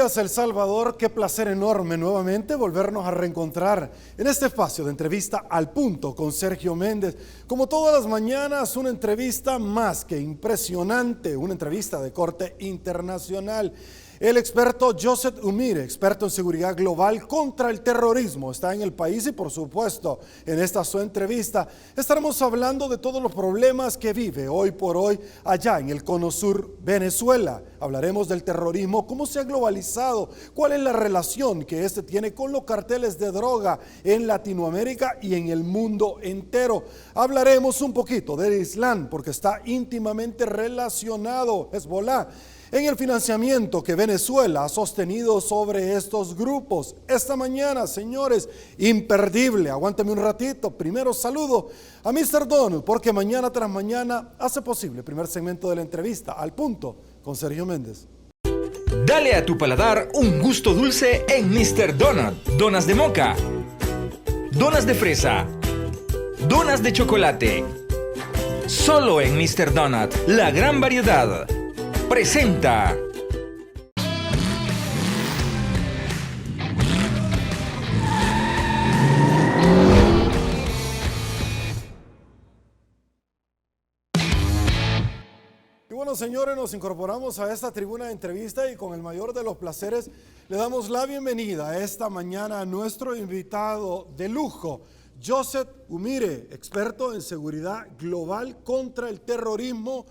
días, El Salvador. Qué placer enorme nuevamente volvernos a reencontrar en este espacio de entrevista al punto con Sergio Méndez. Como todas las mañanas, una entrevista más que impresionante, una entrevista de corte internacional. El experto Joseph Umire, experto en seguridad global contra el terrorismo, está en el país y por supuesto en esta su entrevista estaremos hablando de todos los problemas que vive hoy por hoy allá en el Cono Sur, Venezuela. Hablaremos del terrorismo, cómo se ha globalizado, cuál es la relación que este tiene con los carteles de droga en Latinoamérica y en el mundo entero. Hablaremos un poquito del Islam porque está íntimamente relacionado Hezbollah en el financiamiento que Venezuela ha sostenido sobre estos grupos. Esta mañana, señores, imperdible. Aguántame un ratito. Primero saludo a Mr. Donald, porque mañana tras mañana hace posible el primer segmento de la entrevista al punto con Sergio Méndez. Dale a tu paladar un gusto dulce en Mr. Donut. Donas de moca, donas de fresa, donas de chocolate. Solo en Mr. Donut, la gran variedad. Presenta. Y bueno, señores, nos incorporamos a esta tribuna de entrevista y con el mayor de los placeres le damos la bienvenida esta mañana a nuestro invitado de lujo, Joseph Umire, experto en seguridad global contra el terrorismo.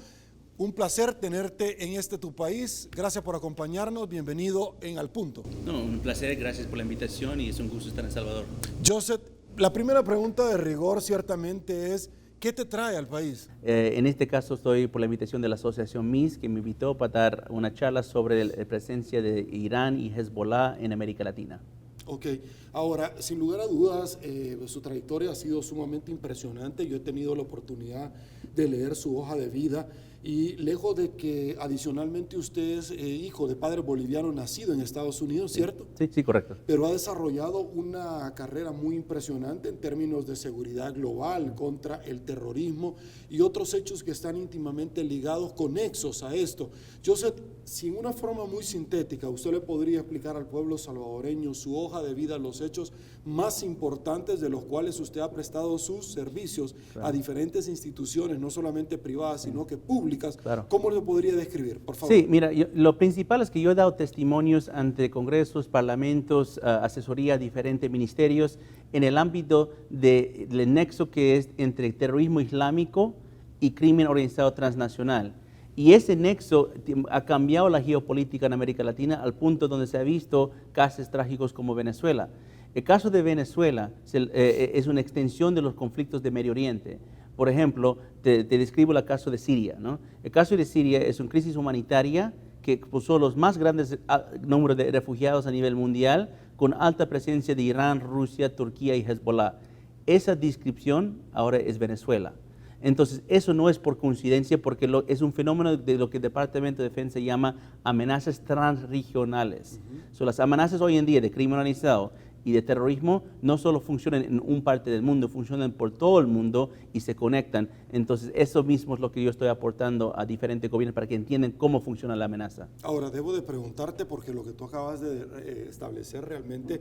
Un placer tenerte en tu país. Gracias por acompañarnos. Bienvenido en Al Punto. No, un placer, gracias por la invitación y es un gusto estar en El Salvador. Joseph, la primera pregunta de rigor ciertamente es, ¿qué te trae al país? En este caso estoy por la invitación de la asociación MIS, que me invitó para dar una charla sobre la presencia de Irán y Hezbollah en América Latina. Ok, ahora, sin lugar a dudas, su trayectoria ha sido sumamente impresionante. Yo he tenido la oportunidad de leer su hoja de vida y lejos de que adicionalmente usted es hijo de padre boliviano nacido en Estados Unidos, ¿cierto? Sí, correcto. Pero ha desarrollado una carrera muy impresionante en términos de seguridad global contra el terrorismo y otros hechos que están íntimamente ligados, conexos a esto. Joseph, si en una forma muy sintética usted le podría explicar al pueblo salvadoreño su hoja de vida, los hechos más importantes de los cuales usted ha prestado sus servicios a diferentes instituciones, no solamente privadas, sino que públicas. Claro. ¿Cómo lo podría describir, por favor? Sí, mira, lo principal es que yo he dado testimonios ante congresos, parlamentos, asesoría a diferentes ministerios en el ámbito del nexo que es entre terrorismo islámico y crimen organizado transnacional. Y ese nexo ha cambiado la geopolítica en América Latina al punto donde se ha visto casos trágicos como Venezuela. El caso de Venezuela es una extensión de los conflictos de Medio Oriente. Por ejemplo, te describo el caso de Siria, ¿no? El caso de Siria es una crisis humanitaria que puso los más grandes números de refugiados a nivel mundial, con alta presencia de Irán, Rusia, Turquía y Hezbollah. Esa descripción ahora es Venezuela. Entonces, eso no es por coincidencia, porque es un fenómeno de lo que el Departamento de Defensa llama amenazas transregionales. Las amenazas hoy en día de crimen organizado y de terrorismo no solo funcionan en una parte del mundo, funcionan por todo el mundo y se conectan. Entonces, eso mismo es lo que yo estoy aportando a diferentes gobiernos para que entiendan cómo funciona la amenaza. Ahora, debo de preguntarte, porque lo que tú acabas de establecer realmente,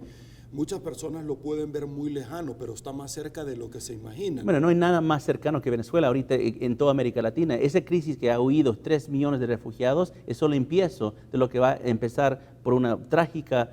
muchas personas lo pueden ver muy lejano, pero está más cerca de lo que se imaginan. Bueno, no hay nada más cercano que Venezuela ahorita en toda América Latina. Esa crisis que ha huido 3 millones de refugiados es solo empiezo de lo que va a empezar por una trágica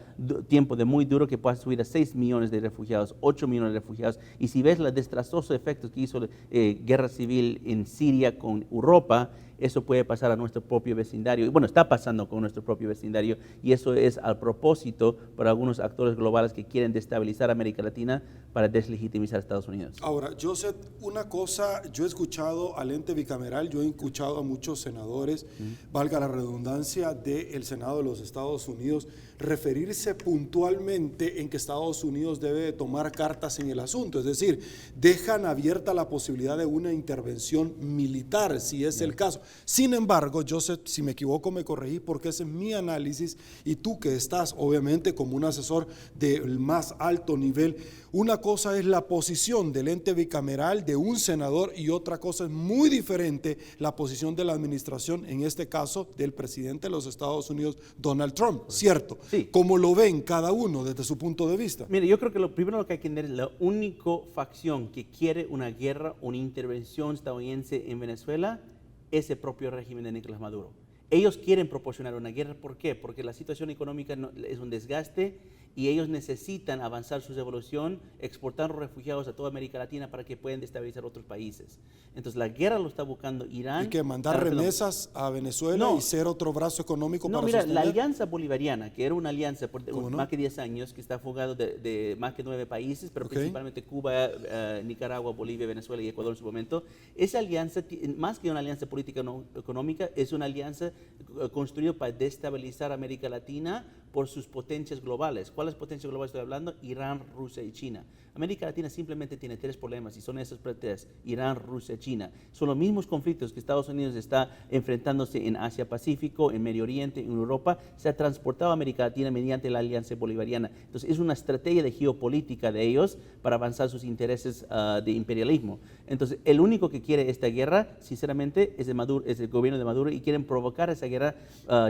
tiempo de muy duro que puede subir a 6 millones de refugiados, 8 millones de refugiados. Y si ves los desastrosos efectos que hizo guerra civil en Siria con Europa, eso puede pasar a nuestro propio vecindario. Y bueno, está pasando con nuestro propio vecindario y eso es al propósito para algunos actores globales que quieren destabilizar América Latina para deslegitimizar a Estados Unidos. Ahora, Joseph, una cosa, yo he escuchado al ente bicameral, yo he escuchado a muchos senadores, valga la redundancia, del Senado de los Estados Unidos, referirse puntualmente en que Estados Unidos debe tomar cartas en el asunto, es decir, dejan abierta la posibilidad de una intervención militar, si es el caso. Sin embargo, Joseph, si me equivoco me corregí, porque ese es mi análisis, y tú que estás obviamente como un asesor del más alto nivel, una cosa es la posición del ente bicameral de un senador y otra cosa es muy diferente la posición de la administración, en este caso del presidente de los Estados Unidos, Donald Trump, ¿cierto? Sí. ¿Cómo lo ven cada uno desde su punto de vista? Mire, yo creo que lo primero que hay que entender es la única facción que quiere una guerra, una intervención estadounidense en Venezuela es el propio régimen de Nicolás Maduro. Ellos quieren proporcionar una guerra, ¿por qué? Porque la situación económica es un desgaste y ellos necesitan avanzar su revolución, exportar refugiados a toda América Latina para que puedan destabilizar otros países. Entonces la guerra lo está buscando Irán. ¿Y que mandar remesas a Venezuela No. y ser otro brazo económico No, para mira, sostener? la Alianza Bolivariana, que era una alianza por ¿Cómo no? más que 10 años, que está fugado de más que 9 países, pero Ok. principalmente Cuba, Nicaragua, Bolivia, Venezuela y Ecuador en su momento. Esa alianza, más que una alianza política económica, es una alianza construida para destabilizar América Latina por sus potencias globales. ¿Cuáles potencias globales estoy hablando? Irán, Rusia y China. América Latina simplemente tiene 3 problemas y son esos 3: Irán, Rusia, China. Son los mismos conflictos que Estados Unidos está enfrentándose en Asia-Pacífico, en Medio Oriente, en Europa. Se ha transportado a América Latina mediante la Alianza Bolivariana. Entonces es una estrategia de geopolítica de ellos para avanzar sus intereses de imperialismo. Entonces el único que quiere esta guerra, sinceramente, es el gobierno de Maduro y quieren provocar esa guerra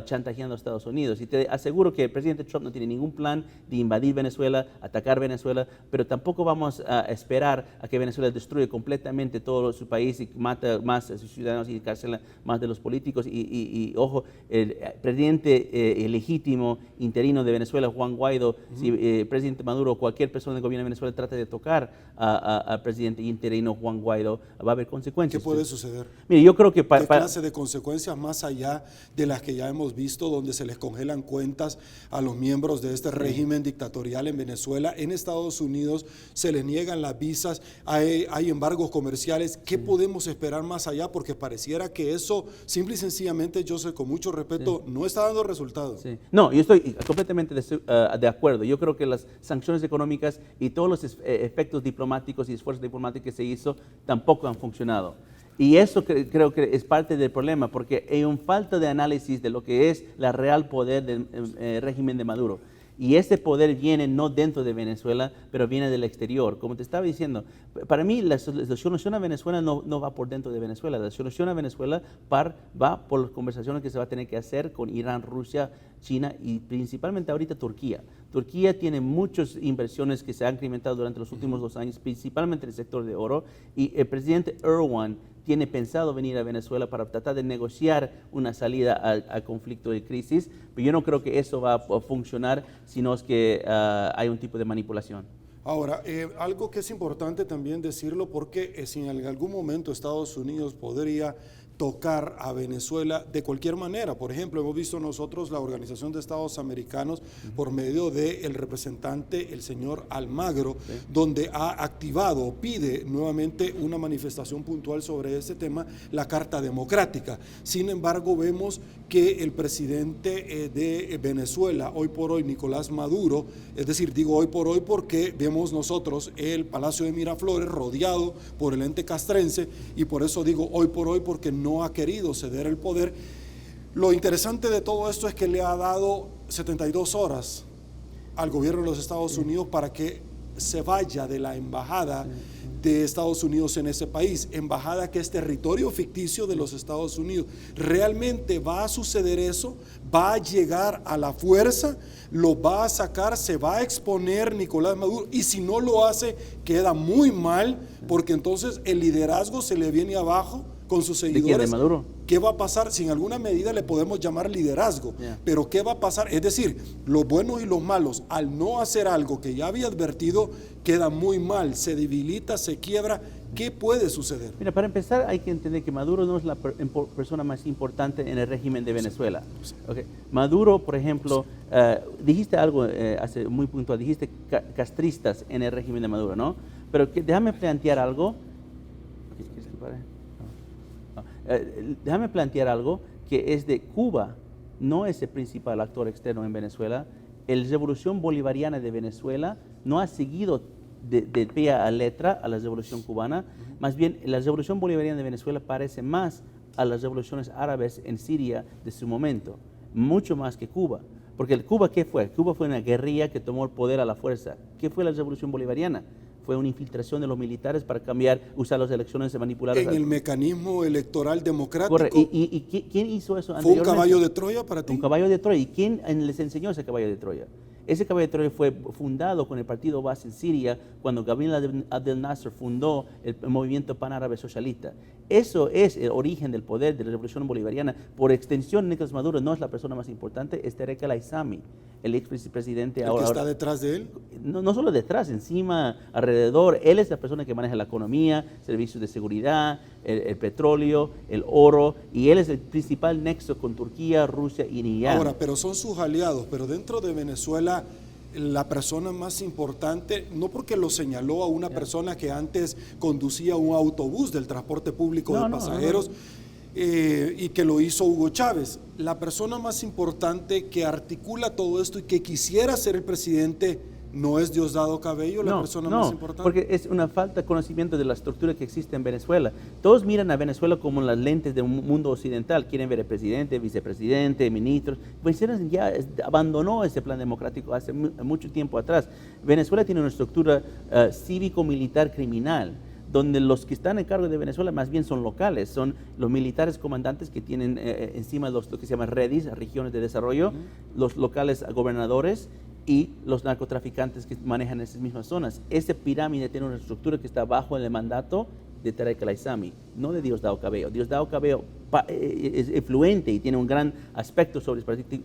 chantajeando a Estados Unidos. Y te aseguro que el presidente Trump no tiene ningún plan de invadir Venezuela, atacar Venezuela, pero tampoco vamos a esperar a que Venezuela destruya completamente todo su país y mata más a sus ciudadanos y encarcela más de los políticos. Y ojo, el presidente legítimo interino de Venezuela, Juan Guaidó, si el presidente Maduro o cualquier persona del gobierno de Venezuela trata de tocar al presidente interino Juan Guaidó, va a haber consecuencias. ¿Qué puede suceder? Mire, yo creo que ¿Qué clase de consecuencias más allá de las que ya hemos visto, donde se les congelan cuentas a los miembros de este régimen dictatorial en Venezuela? En Estados Unidos se les niegan las visas, hay embargos comerciales. ¿Qué podemos esperar más allá? Porque pareciera que eso, simple y sencillamente, yo sé, con mucho respeto, no está dando resultados. Sí. No, yo estoy completamente de acuerdo. Yo creo que las sanciones económicas y todos los efectos diplomáticos y esfuerzos diplomáticos que se hizo tampoco han funcionado. Y eso creo que es parte del problema, porque hay una falta de análisis de lo que es la real poder del régimen de Maduro. Y ese poder viene no dentro de Venezuela, pero viene del exterior. Como te estaba diciendo, para mí la solución a Venezuela no va por dentro de Venezuela. La solución a Venezuela va por las conversaciones que se va a tener que hacer con Irán, Rusia, China y principalmente ahorita Turquía. Turquía tiene muchas inversiones que se han incrementado durante los últimos 2 años, principalmente en el sector de oro. Y el presidente Erdogan tiene pensado venir a Venezuela para tratar de negociar una salida al conflicto de crisis, pero yo no creo que eso va a funcionar, sino es que hay un tipo de manipulación. Ahora, algo que es importante también decirlo, porque si en algún momento Estados Unidos podría tocar a Venezuela de cualquier manera. Por ejemplo, hemos visto nosotros la Organización de Estados Americanos por medio del representante, el señor Almagro, donde ha activado o pide nuevamente una manifestación puntual sobre este tema, la Carta Democrática. Sin embargo, vemos que el presidente de Venezuela, hoy por hoy, Nicolás Maduro, es decir, digo hoy por hoy porque vemos nosotros el Palacio de Miraflores rodeado por el ente castrense, y por eso digo hoy por hoy, porque no ha querido ceder el poder. Lo interesante de todo esto es que le ha dado 72 horas al gobierno de los Estados Unidos para que se vaya de la embajada de Estados Unidos en ese país, embajada que es territorio ficticio de los Estados Unidos. ¿Realmente va a suceder eso? ¿Va a llegar a la fuerza? ¿Lo va a sacar? ¿Se va a exponer Nicolás Maduro? Y si no lo hace, queda muy mal, porque entonces el liderazgo se le viene abajo con sus seguidores. ¿De quién? ¿De Maduro? ¿Qué va a pasar? Si en alguna medida le podemos llamar liderazgo, pero ¿qué va a pasar? Es decir, los buenos y los malos, al no hacer algo que ya había advertido, queda muy mal, se debilita, se quiebra. ¿Qué puede suceder? Mira, para empezar hay que entender que Maduro no es la persona más importante en el régimen de Venezuela. Okay. Maduro, por ejemplo, dijiste algo hace muy puntual, dijiste castristas en el régimen de Maduro, ¿no? Pero déjame plantear algo. ¿Quieres que pare? Déjame plantear algo que es de Cuba, no es el principal actor externo en Venezuela. La revolución bolivariana de Venezuela no ha seguido de pie a letra a la revolución cubana. Más bien, la revolución bolivariana de Venezuela parece más a las revoluciones árabes en Siria de su momento, mucho más que Cuba. Porque Cuba, ¿qué fue? Cuba fue una guerrilla que tomó el poder a la fuerza. ¿Qué fue la revolución bolivariana? fue una infiltración de los militares para usar las elecciones y manipular. En el mecanismo electoral democrático. Correcto. ¿Y quién hizo eso ¿Fue un anteriormente? caballo de Troya para ti? Un caballo de Troya. ¿Y quién les enseñó ese caballo de Troya? Ese caballo de Troya fue fundado con el partido Baas en Siria cuando Gabriel Abdel Nasser fundó el movimiento pan-árabe socialista. Eso es el origen del poder de la revolución bolivariana. Por extensión, Nicolás Maduro no es la persona más importante, es Tarek El-Aissami, el expresidente. ¿El que está detrás de él? No solo detrás, encima, alrededor. Él es la persona que maneja la economía, servicios de seguridad, el petróleo, el oro, y él es el principal nexo con Turquía, Rusia y Irán. Ahora, pero son sus aliados, pero dentro de Venezuela la persona más importante, no porque lo señaló a una persona que antes conducía un autobús del transporte público de pasajeros, y que lo hizo Hugo Chávez, la persona más importante que articula todo esto y que quisiera ser el presidente, ¿no es Diosdado Cabello la persona más importante? Porque es una falta de conocimiento de la estructura que existe en Venezuela. Todos miran a Venezuela como las lentes de un mundo occidental. Quieren ver el presidente, vicepresidente, ministros. Venezuela ya abandonó ese plan democrático hace mucho tiempo atrás. Venezuela tiene una estructura cívico-militar criminal, donde los que están en cargo de Venezuela más bien son locales, son los militares comandantes que tienen encima lo que se llama REDIs, regiones de desarrollo, los locales gobernadores y los narcotraficantes que manejan esas mismas zonas. Esa pirámide tiene una estructura que está bajo el mandato de Tarek El-Aissami, no de Diosdado Cabello. Diosdado Cabello es influente y tiene un gran aspecto sobre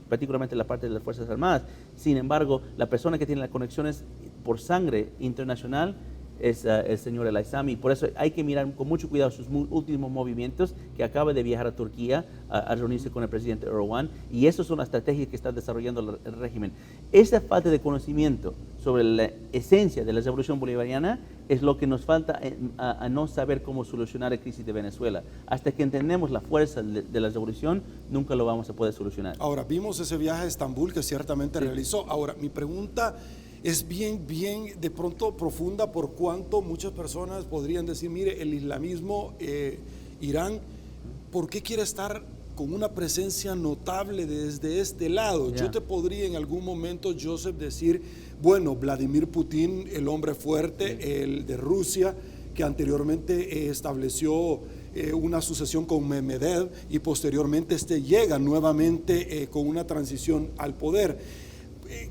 particularmente la parte de las Fuerzas Armadas. Sin embargo, la persona que tiene las conexiones por sangre internacional es el señor El-Aissami. Por eso hay que mirar con mucho cuidado sus últimos movimientos, que acaba de viajar a Turquía a reunirse con el presidente Erdogan, y esas son las estrategias que está desarrollando el régimen. Esa falta de conocimiento sobre la esencia de la revolución bolivariana es lo que nos falta a no saber cómo solucionar la crisis de Venezuela. Hasta que entendemos la fuerza de la revolución, nunca lo vamos a poder solucionar. Ahora, vimos ese viaje a Estambul que ciertamente realizó. Ahora, mi pregunta es bien de pronto profunda, por cuanto muchas personas podrían decir, mire, el islamismo, Irán, ¿por qué quiere estar con una presencia notable desde este lado? Yo te podría en algún momento, Joseph, decir, bueno, Vladimir Putin, el hombre fuerte, el de Rusia, que anteriormente estableció una sucesión con Medvedev y posteriormente llega nuevamente con una transición al poder,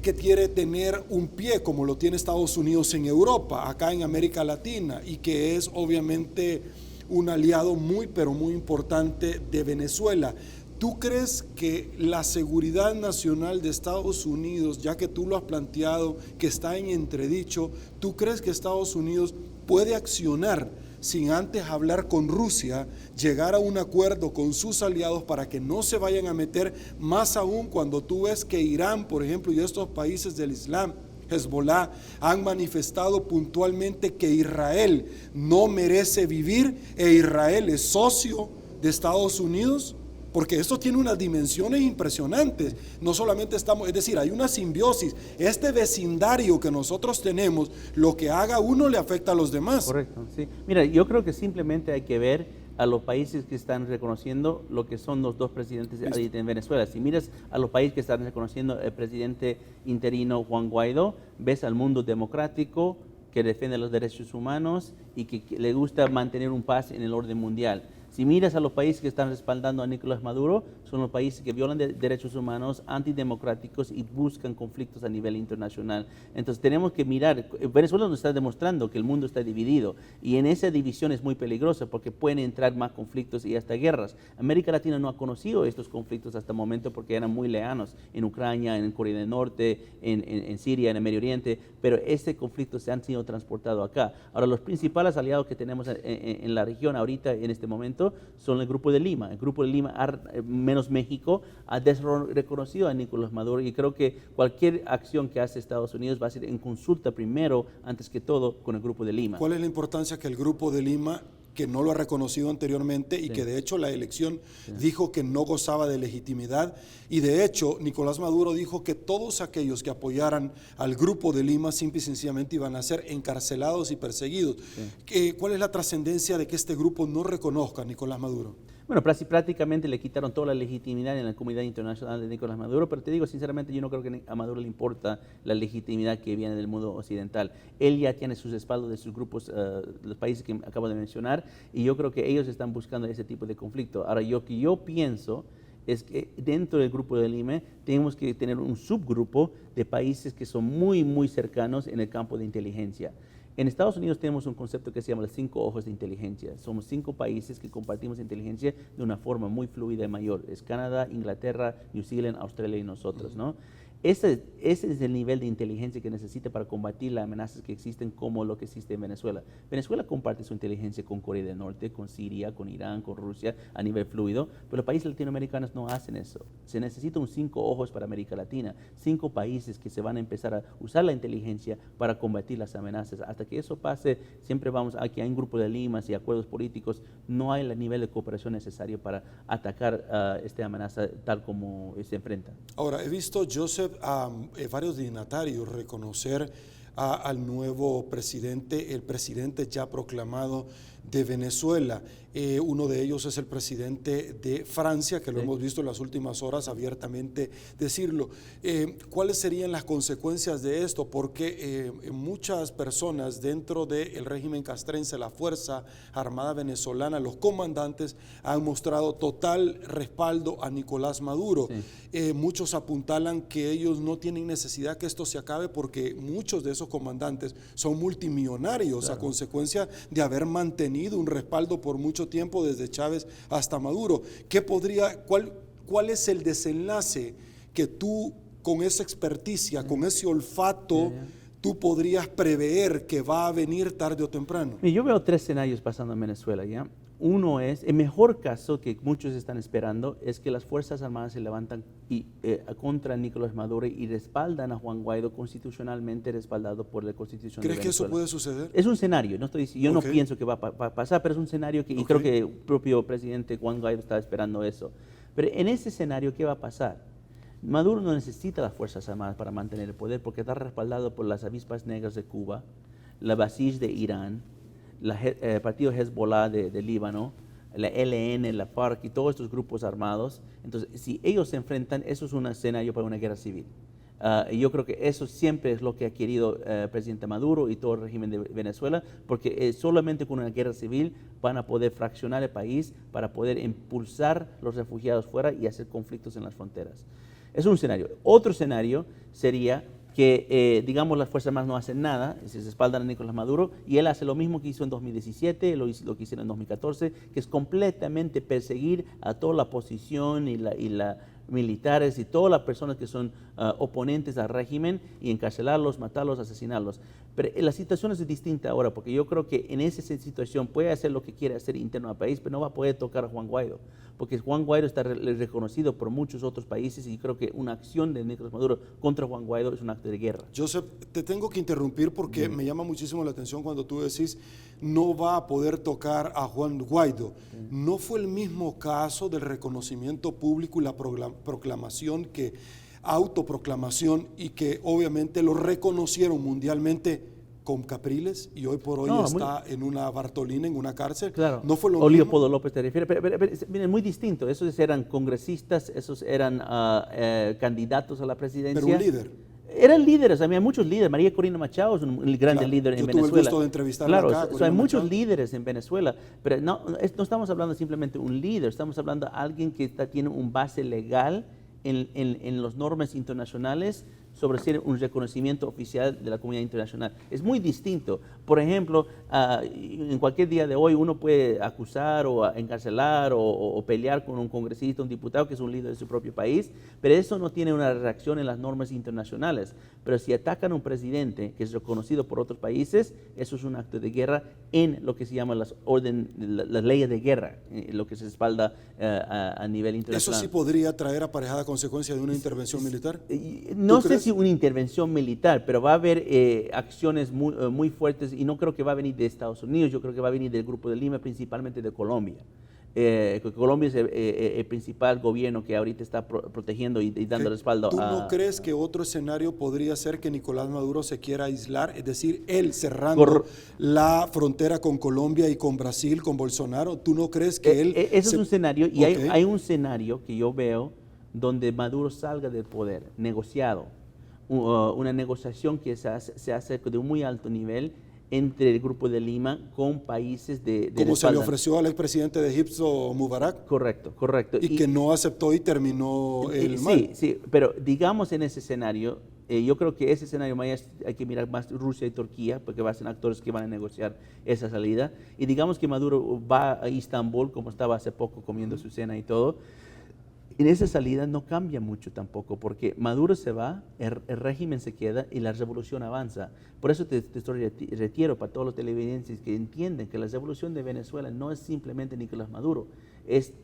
que quiere tener un pie como lo tiene Estados Unidos en Europa, acá en América Latina, y que es obviamente un aliado pero muy importante de Venezuela. ¿Tú crees que la seguridad nacional de Estados Unidos, ya que tú lo has planteado, que está en entredicho, tú crees que Estados Unidos puede accionar sin antes hablar con Rusia, llegar a un acuerdo con sus aliados para que no se vayan a meter, más aún cuando tú ves que Irán, por ejemplo, y estos países del Islam, Hezbollah, han manifestado puntualmente que Israel no merece vivir e Israel es socio de Estados Unidos? Porque esto tiene unas dimensiones impresionantes. No solamente estamos, es decir, hay una simbiosis. Este vecindario que nosotros tenemos, lo que haga uno le afecta a los demás. Correcto, sí. Mira, yo creo que simplemente hay que ver a los países que están reconociendo lo que son los dos presidentes en Venezuela. Si miras a los países que están reconociendo el presidente interino Juan Guaidó, ves al mundo democrático que defiende los derechos humanos y que le gusta mantener un paz en el orden mundial. Si miras a los países que están respaldando a Nicolás Maduro, son los países que violan derechos humanos, antidemocráticos y buscan conflictos a nivel internacional. Entonces tenemos que mirar, Venezuela nos está demostrando que el mundo está dividido y en esa división es muy peligrosa porque pueden entrar más conflictos y hasta guerras. América Latina no ha conocido estos conflictos hasta el momento porque eran muy lejanos en Ucrania, en Corea del Norte, en Siria, en el Medio Oriente, pero este conflicto se han sido transportados acá. Ahora, los principales aliados que tenemos en la región ahorita, en este momento, son el Grupo de Lima. El Grupo de Lima, menos México, ha reconocido a Nicolás Maduro y creo que cualquier acción que hace Estados Unidos va a ser en consulta primero, antes que todo, con el Grupo de Lima. ¿Cuál es la importancia que el Grupo de Lima, que no lo ha reconocido anteriormente y que de hecho la elección dijo que no gozaba de legitimidad, y de hecho Nicolás Maduro dijo que todos aquellos que apoyaran al Grupo de Lima simple y sencillamente iban a ser encarcelados y perseguidos? ¿Cuál es la trascendencia de que este grupo no reconozca a Nicolás Maduro? Bueno, prácticamente le quitaron toda la legitimidad en la comunidad internacional de Nicolás Maduro, pero te digo sinceramente, yo no creo que a Maduro le importa la legitimidad que viene del mundo occidental. Él ya tiene sus respaldos de sus grupos, los países que acabo de mencionar, y yo creo que ellos están buscando ese tipo de conflicto. Ahora, yo pienso es que dentro del grupo de Lima tenemos que tener un subgrupo de países que son muy, muy cercanos en el campo de inteligencia. En Estados Unidos tenemos un concepto que se llama los 5 ojos de inteligencia. Somos 5 países que compartimos inteligencia de una forma muy fluida y mayor. Es Canadá, Inglaterra, New Zealand, Australia y nosotros, ¿no? Ese es el nivel de inteligencia que necesita para combatir las amenazas que existen como lo que existe en Venezuela. Venezuela comparte su inteligencia con Corea del Norte, con Siria, con Irán, con Rusia a nivel fluido, pero los países latinoamericanos no hacen eso. Se necesita un 5 ojos para América Latina, 5 países que se van a empezar a usar la inteligencia para combatir las amenazas. Hasta que eso pase, siempre vamos a que hay un grupo de limas y acuerdos políticos, no hay el nivel de cooperación necesario para atacar esta amenaza tal como se enfrenta. Ahora, he visto, Joseph, a varios dignatarios reconocer al nuevo presidente, el presidente ya proclamado de Venezuela. Uno de ellos es el presidente de Francia, que lo hemos visto en las últimas horas abiertamente decirlo. ¿Cuáles serían las consecuencias de esto? Porque muchas personas dentro del régimen castrense, la Fuerza Armada Venezolana, los comandantes han mostrado total respaldo a Nicolás Maduro. Sí. Muchos apuntalan que ellos no tienen necesidad que esto se acabe porque muchos de esos comandantes son multimillonarios, claro, a consecuencia de haber mantenido un respaldo por mucho tiempo desde Chávez hasta Maduro. ¿Cuál es el desenlace que tú, con esa experticia, con ese olfato, tú podrías prever que va a venir tarde o temprano? Yo veo 3 escenarios pasando en Venezuela, ¿ya? Uno es, el mejor caso que muchos están esperando es que las Fuerzas Armadas se levantan contra Nicolás Maduro y respaldan a Juan Guaidó constitucionalmente respaldado por la Constitución de Venezuela. ¿Crees que eso puede suceder? Es un escenario, yo no pienso que va a pasar, pero es un escenario que y creo que el propio presidente Juan Guaidó está esperando eso. Pero en ese escenario, ¿qué va a pasar? Maduro no necesita las Fuerzas Armadas para mantener el poder porque está respaldado por las avispas negras de Cuba, la Basij de Irán, el partido Hezbollah de Líbano, la ELN, la FARC y todos estos grupos armados. Entonces, si ellos se enfrentan, eso es un escenario para una guerra civil. Y yo creo que eso siempre es lo que ha querido el presidente Maduro y todo el régimen de Venezuela, porque solamente con una guerra civil van a poder fraccionar el país para poder impulsar los refugiados fuera y hacer conflictos en las fronteras. Es un escenario. Otro escenario sería que, digamos, las Fuerzas Armadas no hacen nada, se respaldan a Nicolás Maduro, y él hace lo mismo que hizo en 2017, lo que hicieron en 2014, que es completamente perseguir a toda la oposición y la militares y todas las personas que son oponentes al régimen y encarcelarlos, matarlos, asesinarlos. Pero la situación es distinta ahora, porque yo creo que en esa situación puede hacer lo que quiere hacer interno al país, pero no va a poder tocar a Juan Guaidó, porque Juan Guaidó está reconocido por muchos otros países y creo que una acción de Nicolás Maduro contra Juan Guaidó es un acto de guerra. Joseph, te tengo que interrumpir porque me llama muchísimo la atención cuando tú decís no va a poder tocar a Juan Guaidó. ¿No fue el mismo caso del reconocimiento público y la proclamación autoproclamación y que obviamente lo reconocieron mundialmente con Capriles y hoy por hoy está en una Bartolina, en una cárcel? Claro. ¿No fue lo mismo? Leopoldo López te refiere, pero miren, muy distinto. Esos eran congresistas, esos eran candidatos a la presidencia. Pero un líder. Eran líderes, hay muchos líderes. María Corina Machado es un gran líder en Venezuela. Yo tuve el gusto de entrevistarla acá. Hay muchos líderes en Venezuela, pero no estamos hablando simplemente de un líder, estamos hablando de alguien que tiene un base legal en las normas internacionales sobre ser un reconocimiento oficial de la comunidad internacional. Es muy distinto. Por ejemplo, en cualquier día de hoy uno puede acusar o encarcelar o pelear con un congresista, un diputado que es un líder de su propio país, pero eso no tiene una reacción en las normas internacionales. Pero si atacan a un presidente que es reconocido por otros países, eso es un acto de guerra en lo que se llama las leyes de guerra, lo que se respalda a nivel internacional. ¿Eso sí podría traer aparejada consecuencia de una intervención militar? No sé si una intervención militar, pero va a haber acciones muy fuertes y no creo que va a venir de Estados Unidos, yo creo que va a venir del Grupo de Lima, principalmente de Colombia. Colombia es el principal gobierno que ahorita está protegiendo y dando respaldo ¿Tú a... no crees que otro escenario podría ser que Nicolás Maduro se quiera aislar? Es decir, él cerrando la frontera con Colombia y con Brasil, con Bolsonaro. ¿Tú no crees que él... Eso es un escenario, y Ok. hay un escenario que yo veo donde Maduro salga del poder, negociado, una negociación que se hace de un muy alto nivel entre el Grupo de Lima con países de Como se le respaldo. ofreció al expresidente de Egipto, Mubarak, Correcto. y que no aceptó y terminó el mal. Sí, pero digamos en ese escenario, yo creo que ese escenario hay que mirar más Rusia y Turquía, porque van a ser actores que van a negociar esa salida. Y digamos que Maduro va a Istambul, como estaba hace poco comiendo su cena y todo. En esa salida no cambia mucho tampoco, porque Maduro se va, el régimen se queda y la revolución avanza. Por eso te retiro para todos los televidentes que entienden que la revolución de Venezuela no es simplemente Nicolás Maduro, es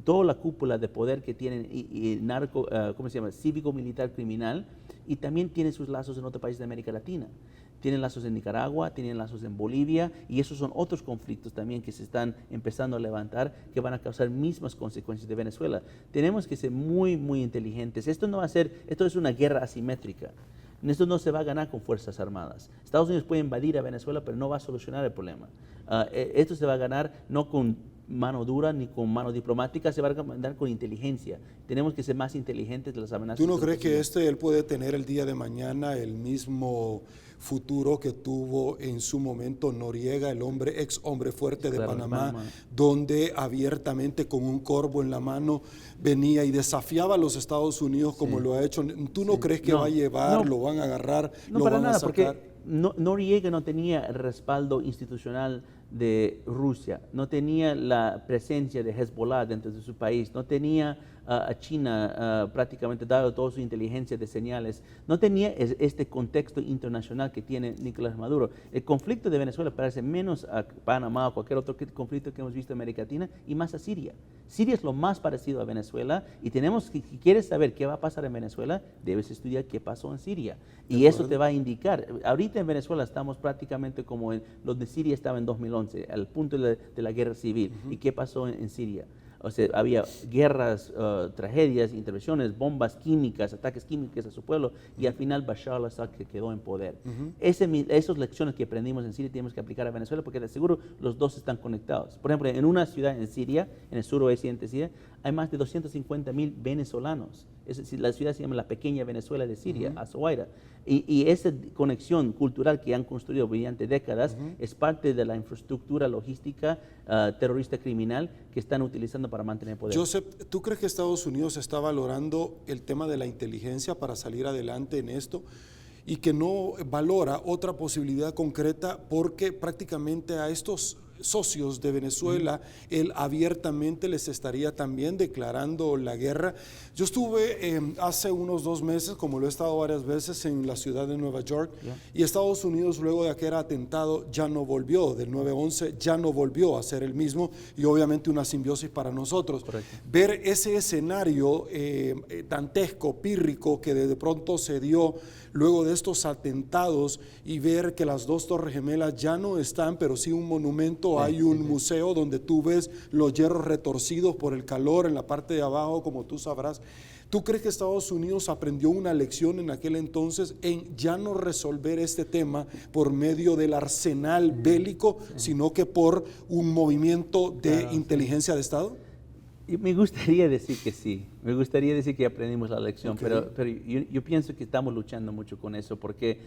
toda la cúpula de poder que tienen y narco, ¿cómo se llama? Cívico-militar criminal, y también tiene sus lazos en otros países de América Latina. Tienen lazos en Nicaragua, tienen lazos en Bolivia, y esos son otros conflictos también que se están empezando a levantar que van a causar mismas consecuencias de Venezuela. Tenemos que ser muy, muy inteligentes. Esto es una guerra asimétrica. Esto no se va a ganar con fuerzas armadas. Estados Unidos puede invadir a Venezuela, pero no va a solucionar el problema. Esto se va a ganar no con mano dura ni con mano diplomática, se va a ganar con inteligencia. Tenemos que ser más inteligentes de las amenazas. ¿Tú no crees que él puede tener el día de mañana el mismo futuro que tuvo en su momento Noriega, el ex hombre fuerte de Panamá, donde abiertamente con un corvo en la mano venía y desafiaba a los Estados Unidos como lo ha hecho? ¿Tú no crees que va a llevar, lo van a agarrar, no lo para van nada, a sacar? porque Noriega no tenía el respaldo institucional de Rusia, no tenía la presencia de Hezbollah dentro de su país, no tenía a China prácticamente dado toda su inteligencia de señales, no tenía este contexto internacional que tiene Nicolás Maduro. El conflicto de Venezuela parece menos a Panamá o cualquier otro conflicto que hemos visto en América Latina y más a Siria. Siria es lo más parecido a Venezuela y si quieres saber qué va a pasar en Venezuela, debes estudiar qué pasó en Siria. Y eso te va a indicar. Ahorita en Venezuela estamos prácticamente como donde Siria estaba en 2011, al punto de la guerra civil. ¿Y qué pasó en Siria? O sea, había guerras, tragedias, intervenciones, bombas químicas, ataques químicos a su pueblo, y al final Bashar al-Assad que quedó en poder. Esas lecciones que aprendimos en Siria tenemos que aplicar a Venezuela, porque de seguro los dos están conectados. Por ejemplo, en una ciudad en Siria, en el suroeste de Siria, hay más de 250,000 venezolanos. Es decir, la ciudad se llama la pequeña Venezuela de Siria, Azuaira. Y esa conexión cultural que han construido durante décadas es parte de la infraestructura logística terrorista criminal que están utilizando para mantener poder. Joseph, ¿tú crees que Estados Unidos está valorando el tema de la inteligencia para salir adelante en esto y que no valora otra posibilidad concreta, porque prácticamente a estos socios de Venezuela, él abiertamente les estaría también declarando la guerra? Yo estuve hace unos 2 meses, como lo he estado varias veces, en la ciudad de Nueva York, y Estados Unidos, luego de aquel atentado, ya no volvió, del 9/11, ya no volvió a ser el mismo, y obviamente una simbiosis para nosotros. Correcto. Ver ese escenario dantesco, pírrico, que de pronto se dio luego de estos atentados, y ver que las 2 Torres Gemelas ya no están, pero sí un monumento, hay un museo donde tú ves los hierros retorcidos por el calor en la parte de abajo, como tú sabrás. ¿Tú crees que Estados Unidos aprendió una lección en aquel entonces en ya no resolver este tema por medio del arsenal bélico, sino que por un movimiento de inteligencia de Estado? Me gustaría decir que sí, me gustaría decir que aprendimos la lección, pero yo pienso que estamos luchando mucho con eso, porque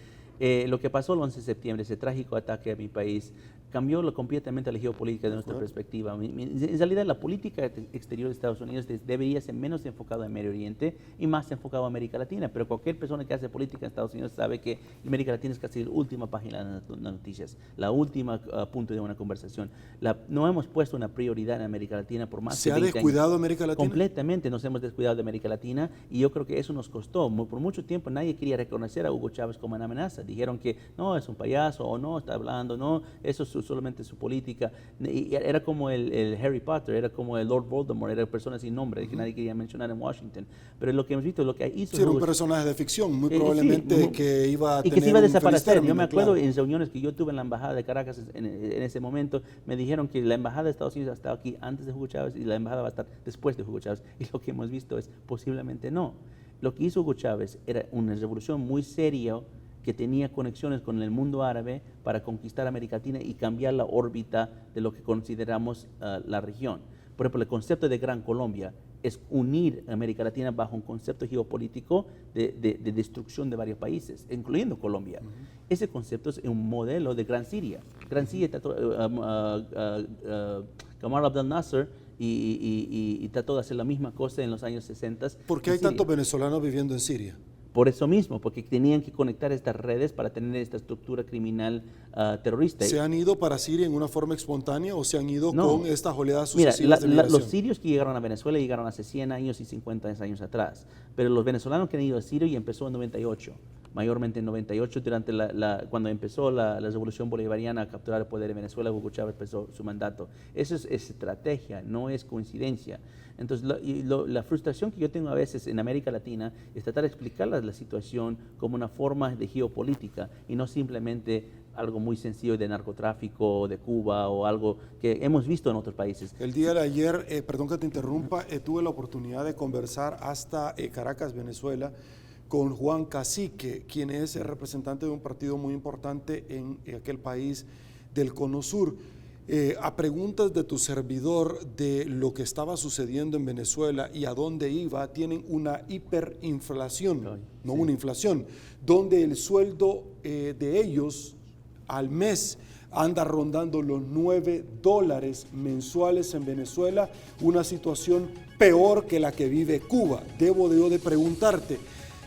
lo que pasó el 11 de septiembre, ese trágico ataque a mi país, cambió completamente la geopolítica de nuestra perspectiva. En realidad, la política exterior de Estados Unidos debería ser menos enfocada en Medio Oriente y más enfocada en América Latina, pero cualquier persona que hace política en Estados Unidos sabe que América Latina es casi la última página de las noticias, la última punto de una conversación. No hemos puesto una prioridad en América Latina por más de 20 años. ¿Se ha descuidado América Latina? Completamente, nos hemos descuidados de América Latina, y yo creo que eso nos costó. Por mucho tiempo nadie quería reconocer a Hugo Chávez como una amenaza. Dijeron que no, es un payaso, o no, está hablando, no, eso es solamente su política. Y era como el Harry Potter, era como el Lord Voldemort, era persona sin nombre, que nadie quería mencionar en Washington. Pero lo que hemos visto, lo que hizo... Sí, era un personaje de ficción, muy probablemente que iba a tener y que se iba a desaparecer. término, yo me acuerdo claro. en reuniones que yo tuve en la embajada de Caracas en ese momento, me dijeron que la embajada de Estados Unidos ha estado aquí antes de Hugo Chávez y la embajada va a estar después de Hugo Chávez. Y lo que hemos visto es posiblemente no. Lo que hizo Hugo Chávez era una revolución muy seria que tenía conexiones con el mundo árabe para conquistar América Latina y cambiar la órbita de lo que consideramos la región. Por ejemplo, el concepto de Gran Colombia es unir a América Latina bajo un concepto geopolítico de destrucción de varios países, incluyendo Colombia. Ese concepto es un modelo de Gran Siria. Gran Siria, Gamal Abdel Nasser y trató de hacer la misma cosa en los años 60. ¿Por qué hay tantos venezolanos viviendo en Siria? Por eso mismo, porque tenían que conectar estas redes para tener esta estructura criminal terrorista. ¿Se han ido para Siria en una forma espontánea o se han ido con estas oleadas Mira, sucesivas de migración? los sirios que llegaron a Venezuela llegaron hace 100 años y 50 años atrás, pero los venezolanos que han ido a Siria y empezó en 98, mayormente en 98, durante cuando empezó la revolución bolivariana a capturar el poder de Venezuela, Hugo Chávez empezó su mandato. Eso es estrategia, no es coincidencia. Entonces, la frustración que yo tengo a veces en América Latina es tratar de explicar la situación como una forma de geopolítica y no simplemente algo muy sencillo de narcotráfico de Cuba o algo que hemos visto en otros países. El día de ayer, perdón que te interrumpa, tuve la oportunidad de conversar hasta Caracas, Venezuela, con Juan Cacique, quien es el representante de un partido muy importante en aquel país del Cono Sur. A preguntas de tu servidor de lo que estaba sucediendo en Venezuela y a dónde iba, tienen una hiperinflación, no una inflación, donde el sueldo de ellos al mes anda rondando los $9 mensuales en Venezuela, una situación peor que la que vive Cuba. Debo yo de preguntarte,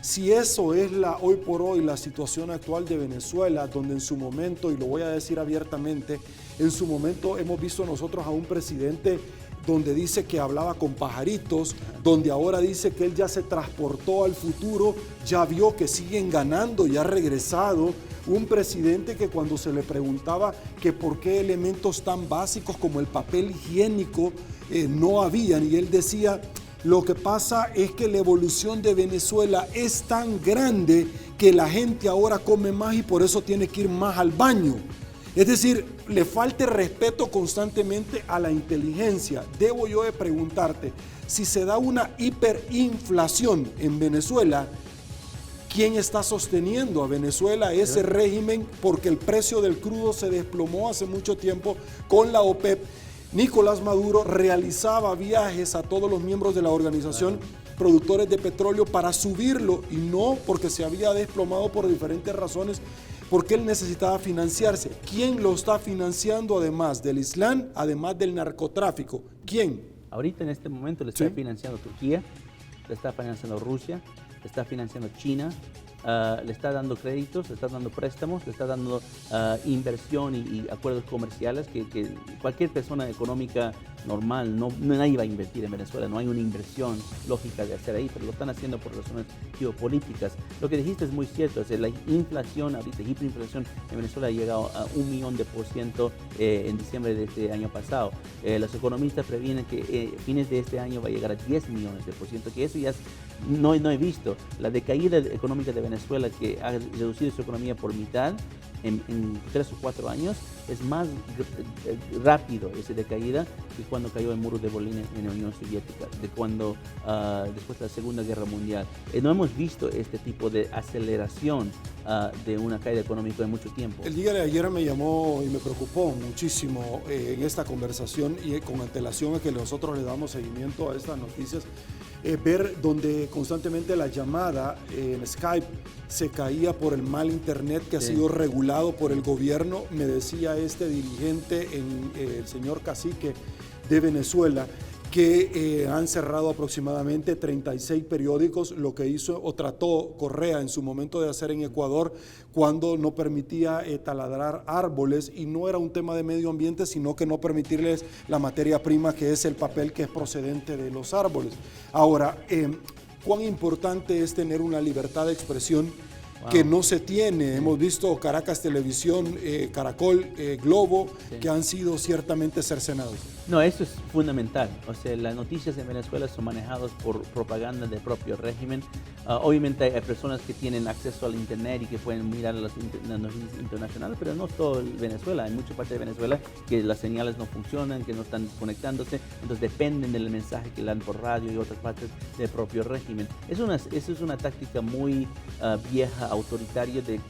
si eso es hoy por hoy la situación actual de Venezuela, donde en su momento, y lo voy a decir abiertamente, en su momento hemos visto nosotros a un presidente donde dice que hablaba con pajaritos, donde ahora dice que él ya se transportó al futuro, ya vio que siguen ganando y ha regresado. Un presidente que cuando se le preguntaba que por qué elementos tan básicos como el papel higiénico no habían, y él decía, lo que pasa es que la evolución de Venezuela es tan grande que la gente ahora come más y por eso tiene que ir más al baño. Es decir, le falta respeto constantemente a la inteligencia. Debo yo de preguntarte, si se da una hiperinflación en Venezuela, ¿quién está sosteniendo a Venezuela ese régimen? Porque el precio del crudo se desplomó hace mucho tiempo con la OPEP. Nicolás Maduro realizaba viajes a todos los miembros de la organización productores de petróleo para subirlo, y no porque se había desplomado por diferentes razones, porque él necesitaba financiarse. ¿Quién lo está financiando además del Islam, además del narcotráfico? ¿Quién? Ahorita en este momento le está financiando Turquía, le está financiando Rusia, le está financiando China, le está dando créditos, le está dando préstamos, le está dando inversión y acuerdos comerciales que cualquier persona económica normal, nadie va a invertir en Venezuela, no hay una inversión lógica de hacer ahí, pero lo están haciendo por razones geopolíticas. Lo que dijiste es muy cierto, es la inflación, ahorita hiperinflación en Venezuela ha llegado a 1.000.000% en diciembre de este año pasado. Los economistas previenen que fines de este año va a llegar a 10 millones de por ciento, que eso ya no he visto. La decaída económica de Venezuela, que ha reducido su economía por mitad en 3 o 4 años, es más rápido esa decaída que cuando cayó el muro de Berlín en la Unión Soviética, de cuando después de la Segunda Guerra Mundial. No hemos visto este tipo de aceleración de una caída económica en mucho tiempo. El día de ayer me llamó y me preocupó muchísimo en esta conversación y con antelación a que nosotros le damos seguimiento a estas noticias, ver donde constantemente la llamada en Skype se caía por el mal internet que ha sido regulado por el gobierno. Me decía este dirigente, el señor Cacique de Venezuela, que han cerrado aproximadamente 36 periódicos, lo que hizo o trató Correa en su momento de hacer en Ecuador cuando no permitía taladrar árboles, y no era un tema de medio ambiente, sino que no permitirles la materia prima que es el papel que es procedente de los árboles. Ahora, ¿cuán importante es tener una libertad de expresión que no se tiene? Hemos visto Caracas Televisión, Caracol, Globo, sí, que han sido ciertamente cercenados. No, eso es fundamental. O sea, las noticias en Venezuela son manejadas por propaganda del propio régimen. Obviamente hay personas que tienen acceso al internet y que pueden mirar las noticias internacionales, pero no todo Venezuela. Hay mucha parte de Venezuela que las señales no funcionan, que no están conectándose, entonces dependen del mensaje que le dan por radio y otras partes del propio régimen. Eso es una táctica muy vieja, autoritaria, de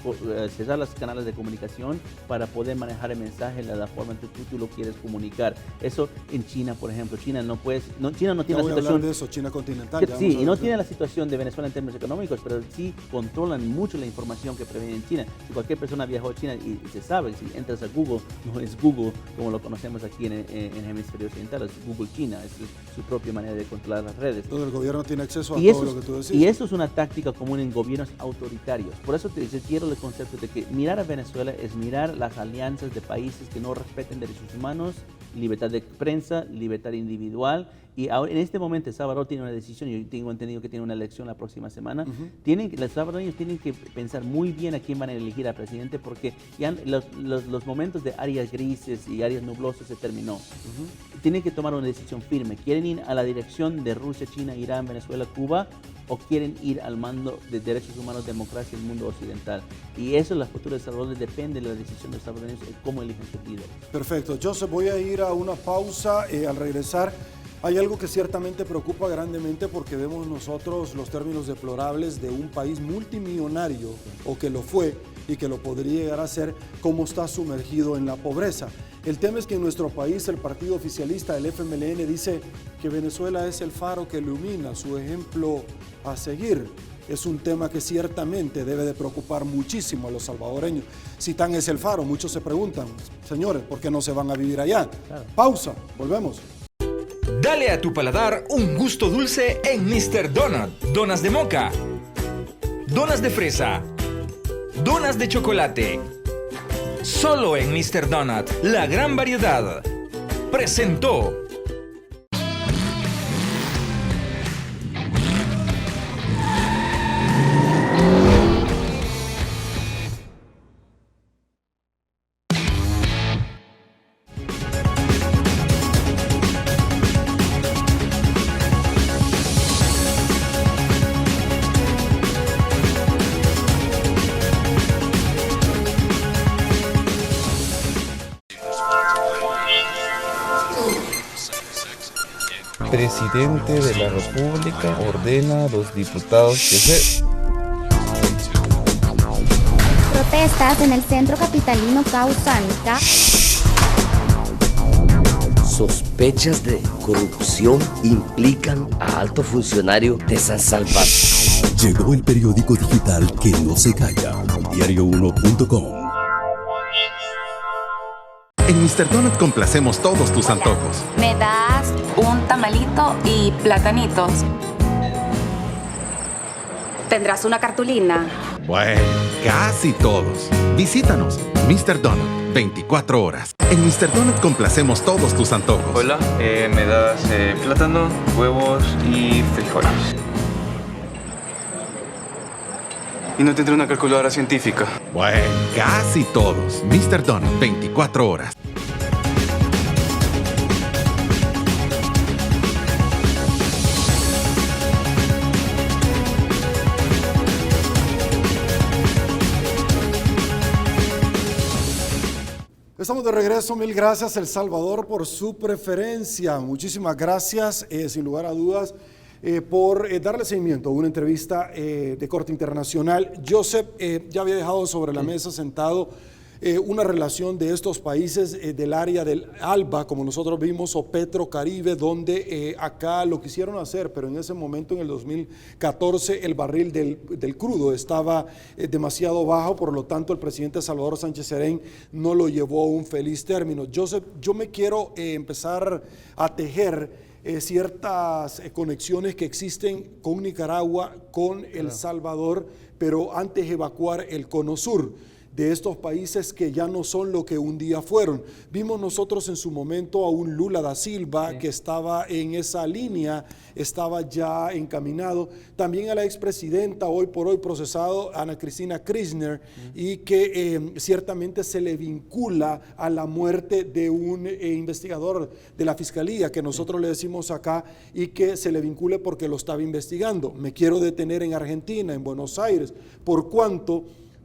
cerrar los canales de comunicación para poder manejar el mensaje de la forma en que tú lo quieres comunicar. Eso en China, por ejemplo, China no tiene la situación de eso, China continental. Sí, y no tiene la situación de Venezuela en términos económicos, pero sí controlan mucho la información que previene en China. Si cualquier persona viajó a China y se sabe, si entras a Google, no es Google como lo conocemos aquí en el hemisferio occidental, es Google China, es su propia manera de controlar las redes. Entonces el gobierno tiene acceso a todo lo que tú decís. Y eso es una táctica común en gobiernos autoritarios. Por eso te quiero el concepto de que mirar a Venezuela es mirar las alianzas de países que no respeten derechos humanos, libertad de prensa, libertad individual. Y ahora, en este momento El Salvador tiene una decisión, yo tengo entendido que tiene una elección la próxima semana. Los salvadoreños tienen que pensar muy bien a quién van a elegir al presidente, porque ya los momentos de áreas grises y áreas nublosas se terminó. Tienen que tomar una decisión firme. ¿Quieren ir a la dirección de Rusia, China, Irán, Venezuela, Cuba? ¿O quieren ir al mando de derechos humanos, democracia y el mundo occidental? Y eso, la futura de El Salvador, depende de la decisión de los salvadoreños en cómo eligen sus líderes. Perfecto. Joseph, voy a ir a una pausa. Al regresar, hay algo que ciertamente preocupa grandemente, porque vemos nosotros los términos deplorables de un país multimillonario, o que lo fue y que lo podría llegar a ser, cómo está sumergido en la pobreza. El tema es que en nuestro país el partido oficialista, el FMLN, dice que Venezuela es el faro que ilumina, su ejemplo a seguir. Es un tema que ciertamente debe de preocupar muchísimo a los salvadoreños. Si tan es el faro, muchos se preguntan, señores, ¿por qué no se van a vivir allá? Claro. Pausa, volvemos. Dale a tu paladar un gusto dulce en Mr. Donut. Donas de moca, donas de fresa, donas de chocolate. Solo en Mr. Donut, la gran variedad. Presentó. Presidente de la República ordena a los diputados que se... Protestas en el centro capitalino causan sospechas de corrupción implican a alto funcionario de San Salvador. Llegó el periódico digital que no se calla, diario1.com. En Mr. Donut complacemos todos tus antojos. ¿Me das un tamalito y platanitos? ¿Tendrás una cartulina? Bueno, casi todos. Visítanos, Mr. Donut, 24 horas. En Mr. Donut complacemos todos tus antojos. Hola, me das plátano, huevos y frijoles. Y no tendré una calculadora científica. Bueno, casi todos. Mr. Donut, 24 horas. Estamos de regreso, mil gracias El Salvador por su preferencia. Muchísimas gracias, sin lugar a dudas, por darle seguimiento a una entrevista de corte internacional. Joseph ya había dejado sobre la mesa sentado una relación de estos países del área del ALBA, como nosotros vimos, o Petrocaribe, donde acá lo quisieron hacer, pero en ese momento, en el 2014, el barril del crudo estaba demasiado bajo, por lo tanto el presidente Salvador Sánchez Serén no lo llevó a un feliz término. Joseph, yo me quiero empezar a tejer ciertas conexiones que existen con Nicaragua, con El Salvador, pero antes evacuar el cono sur de estos países que ya no son lo que un día fueron. Vimos nosotros en su momento a un Lula da Silva que estaba en esa línea, estaba ya encaminado. También a la expresidenta, hoy por hoy procesado, Ana Cristina Kirchner, y que ciertamente se le vincula a la muerte de un investigador de la Fiscalía, que nosotros le decimos acá, y que se le vincule porque lo estaba investigando. Me quiero detener en Argentina, en Buenos Aires, por cuanto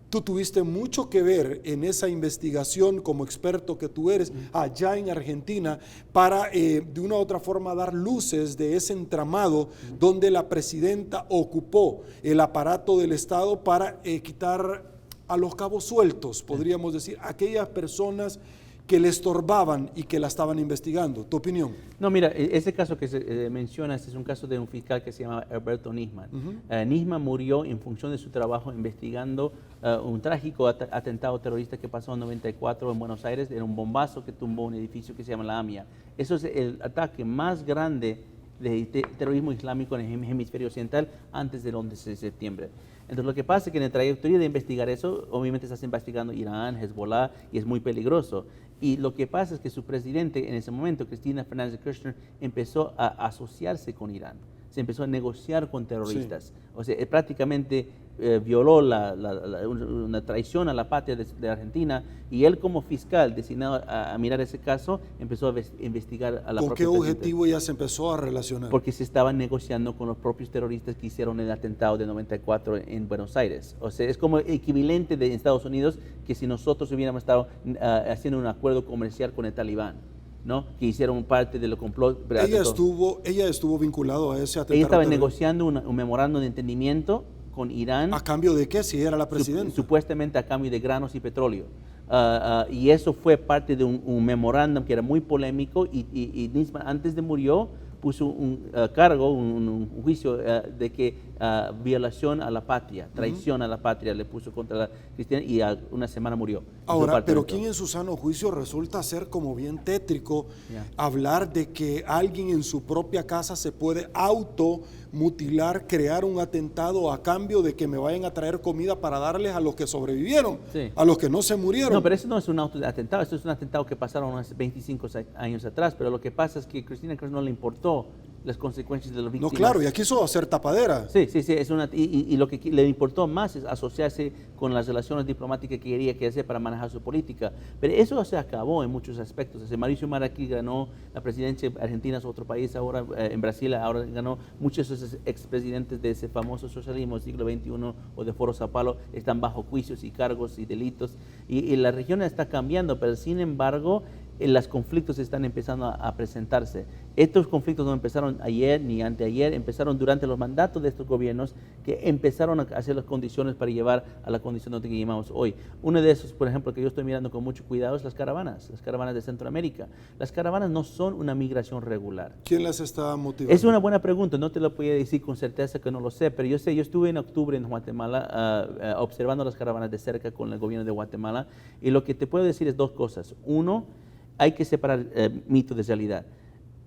tú tuviste mucho que ver en esa investigación como experto que tú eres allá en Argentina para de una u otra forma dar luces de ese entramado donde la presidenta ocupó el aparato del Estado para quitar a los cabos sueltos, podríamos decir, aquellas personas que le estorbaban y que la estaban investigando. ¿Tu opinión? No, mira, ese caso que se menciona es un caso de un fiscal que se llama Alberto Nisman. Nisman murió en función de su trabajo investigando un trágico atentado terrorista que pasó en 94 en Buenos Aires. Era un bombazo que tumbó un edificio que se llama La AMIA. Eso es el ataque más grande de terrorismo islámico en el hemisferio occidental antes del 11 de septiembre. Entonces lo que pasa es que en la trayectoria de investigar eso, obviamente estás investigando Irán, Hezbollah, y es muy peligroso. Y lo que pasa es que su presidente en ese momento, Cristina Fernández de Kirchner, empezó a asociarse con Irán. Se empezó a negociar con terroristas. Sí. O sea, prácticamente violó una traición a la patria de Argentina, y él como fiscal designado a mirar ese caso empezó a investigar a la propia ¿Con qué objetivo ya se empezó a relacionar? Porque se estaban negociando con los propios terroristas que hicieron el atentado de 94 en Buenos Aires. O sea, es como equivalente de Estados Unidos que si nosotros hubiéramos estado haciendo un acuerdo comercial con el Talibán, ¿no? Que hicieron parte de lo complot. Ella estuvo vinculado a ese atentado. Ella estaba negociando un memorándum de entendimiento con Irán. ¿A cambio de qué? Si era la presidenta. Supuestamente a cambio de granos y petróleo. Y eso fue parte de un memorándum que era muy polémico, y Nisman antes de murió puso un cargo, un juicio de que violación a la patria, traición a la patria le puso contra la cristiana, y a una semana murió. Ahora, pero ¿quién en su sano juicio resulta ser como bien tétrico hablar de que alguien en su propia casa se puede automutilar, crear un atentado a cambio de que me vayan a traer comida para darles a los que sobrevivieron, a los que no se murieron? No, pero eso no es un autoatentado, eso es un atentado que pasaron hace 25 años atrás, pero lo que pasa es que Cristina Kirchner no le importó las consecuencias de los víctimas. No, claro, y aquí quiso hacer tapadera. Sí, y lo que le importó más es asociarse con las relaciones diplomáticas que quería que hacer para manejar su política. Pero eso se acabó en muchos aspectos. Mauricio Macri ganó la presidencia argentina, es otro país ahora, en Brasil ahora ganó. Muchos de esos expresidentes de ese famoso socialismo del siglo XXI o de Foro Sao Paulo están bajo juicios y cargos y delitos. Y la región está cambiando, pero sin embargo los conflictos están empezando a presentarse. Estos conflictos no empezaron ayer ni anteayer, empezaron durante los mandatos de estos gobiernos que empezaron a hacer las condiciones para llevar a la condición donde llamamos hoy. Uno de esos, por ejemplo, que yo estoy mirando con mucho cuidado es las caravanas de Centroamérica. Las caravanas no son una migración regular. ¿Quién las está motivando? Es una buena pregunta, no te lo puedo decir con certeza que no lo sé, pero yo estuve en octubre en Guatemala observando las caravanas de cerca con el gobierno de Guatemala, y lo que te puedo decir es dos cosas. Uno, hay que separar mito de realidad.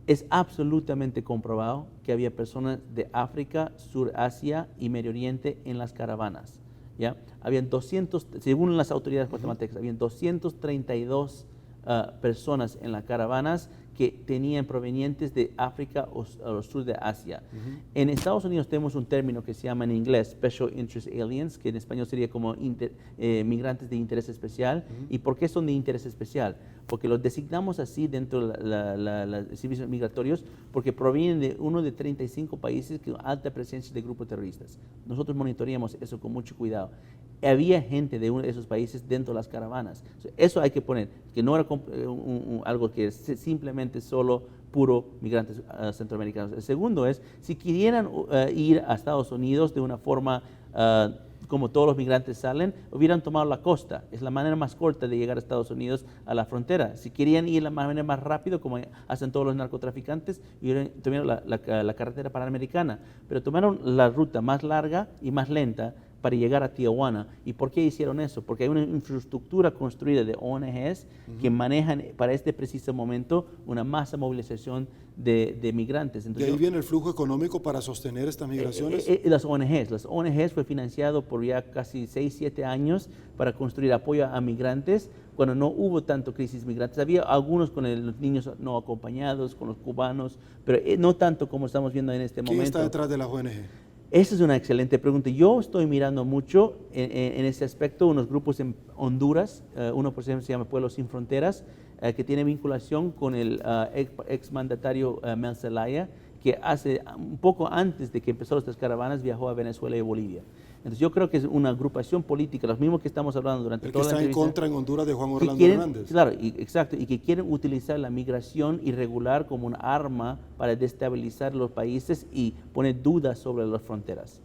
Es absolutamente comprobado que había personas de África, Surasia y Medio Oriente en las caravanas. ¿Ya? Habían 200, según las autoridades guatemaltecas, habían 232 personas en las caravanas que tenían provenientes de África o sur de Asia. En Estados Unidos tenemos un término que se llama en inglés Special Interest Aliens, que en español sería como migrantes de interés especial. ¿Y por qué son de interés especial? Porque los designamos así dentro de los servicios migratorios porque provienen de uno de 35 países con alta presencia de grupos terroristas. Nosotros monitoreamos eso con mucho cuidado. Había gente de uno de esos países dentro de las caravanas. Eso hay que poner, que no era algo que es simplemente solo puro migrantes centroamericanos. El segundo es, si quisieran ir a Estados Unidos de una forma como todos los migrantes salen, hubieran tomado la costa. Es la manera más corta de llegar a Estados Unidos a la frontera. Si querían ir de la manera más rápido, como hacen todos los narcotraficantes, tomaron la carretera panamericana. Pero tomaron la ruta más larga y más lenta para llegar a Tijuana. ¿Y por qué hicieron eso? Porque hay una infraestructura construida de ONGs que manejan para este preciso momento una masa de movilización de migrantes. Entonces, ¿de ahí viene el flujo económico para sostener estas migraciones? Las ONGs fue financiado por ya casi 6, 7 años para construir apoyo a migrantes cuando no hubo tanto crisis migrantes. Había algunos con los niños no acompañados, con los cubanos, pero no tanto como estamos viendo en este momento. ¿Quién está detrás de las ONG? Esa es una excelente pregunta. Yo estoy mirando mucho en ese aspecto unos grupos en Honduras, uno por ejemplo se llama Pueblos Sin Fronteras, que tiene vinculación con el exmandatario Mel Zelaya, que hace un poco antes de que empezaron estas caravanas viajó a Venezuela y Bolivia. Entonces yo creo que es una agrupación política, los mismos que estamos hablando durante toda la entrevista. El que está en contra en Honduras de Juan Orlando Hernández. Claro, exacto, y que quieren utilizar la migración irregular como un arma para destabilizar los países y poner dudas sobre las fronteras.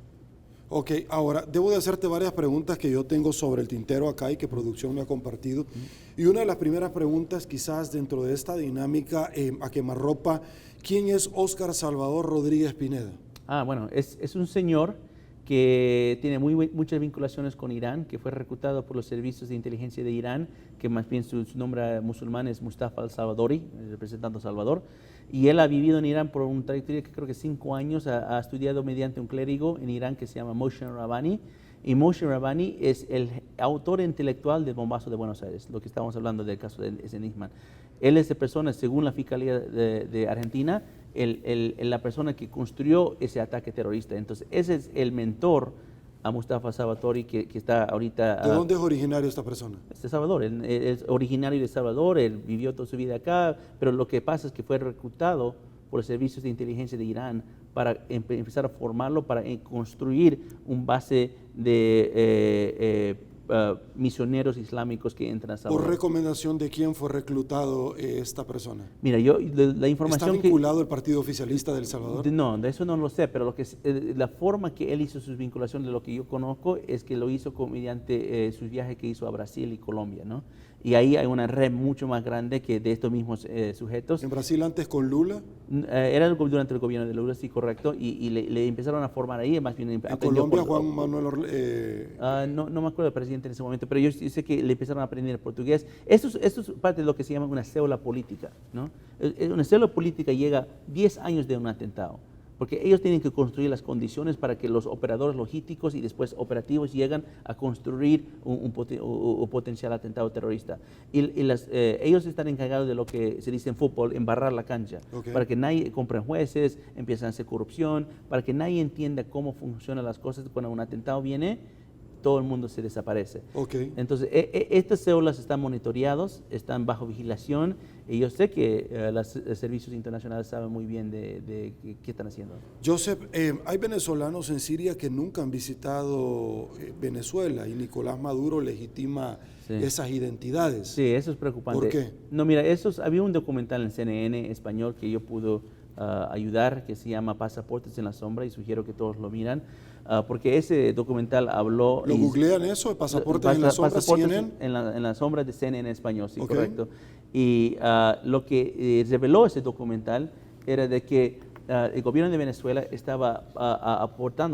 Ok, ahora, debo de hacerte varias preguntas que yo tengo sobre el tintero acá y que producción me ha compartido. Y una de las primeras preguntas, quizás dentro de esta dinámica a quemarropa, ¿quién es Óscar Salvador Rodríguez Pineda? Bueno, es un señor que tiene muchas vinculaciones con Irán, que fue reclutado por los servicios de inteligencia de Irán, que más bien su nombre musulmán es Mustafa al-Salvadori, representando a Salvador, y él ha vivido en Irán por una trayectoria que creo que 5 años, ha estudiado mediante un clérigo en Irán que se llama Moshe Rabbani, y Moshe Rabbani es el autor intelectual del bombazo de Buenos Aires, lo que estamos hablando del caso de ese Nisman. Él es la persona, según la Fiscalía de Argentina, la persona que construyó ese ataque terrorista. Entonces, ese es el mentor a Mustafa Salvadori que está ahorita... ¿De dónde es originario esta persona? Es de Salvador, él es originario de Salvador, él vivió toda su vida acá, pero lo que pasa es que fue reclutado por los servicios de inteligencia de Irán para empezar a formarlo, para construir un base de misioneros islámicos que entran a Salvador. ¿Por recomendación de quién fue reclutado esta persona? Mira, la información... ¿Está vinculado el Partido Oficialista de El Salvador? No, de eso no lo sé, pero la forma que él hizo sus vinculaciones, de lo que yo conozco, es que lo hizo mediante sus viajes que hizo a Brasil y Colombia, ¿no? Y ahí hay una red mucho más grande que de estos mismos sujetos. ¿En Brasil antes con Lula? Era durante el gobierno de Lula, sí, correcto, y le empezaron a formar ahí, más bien... ¿En Colombia Juan Manuel no me acuerdo del presidente en ese momento, pero yo sé que le empezaron a aprender portugués. Esto es parte de lo que se llama una célula política, ¿no? Una célula política llega 10 años de un atentado, porque ellos tienen que construir las condiciones para que los operadores logísticos y después operativos llegan a construir un potencial atentado terrorista. Ellos están encargados de lo que se dice en fútbol, embarrar la cancha, para que nadie compre jueces, empiezan a hacer corrupción, para que nadie entienda cómo funcionan las cosas. Cuando un atentado viene, todo el mundo se desaparece. Entonces, estas células están monitoreadas, están bajo vigilación, y yo sé que los servicios internacionales saben muy bien de qué están haciendo. Joseph, hay venezolanos en Siria que nunca han visitado Venezuela y Nicolás Maduro legitima esas identidades. Sí, eso es preocupante. ¿Por qué? No, mira, había un documental en CNN español que yo pude ayudar, que se llama Pasaportes en la Sombra, y sugiero que todos lo miran. Porque ese documental habló... ¿Lo googlean eso? ¿Pasaportes en la sombra, CNN? En la sombra de CNN en español, sí, correcto. Y lo que reveló ese documental era de que el gobierno de Venezuela estaba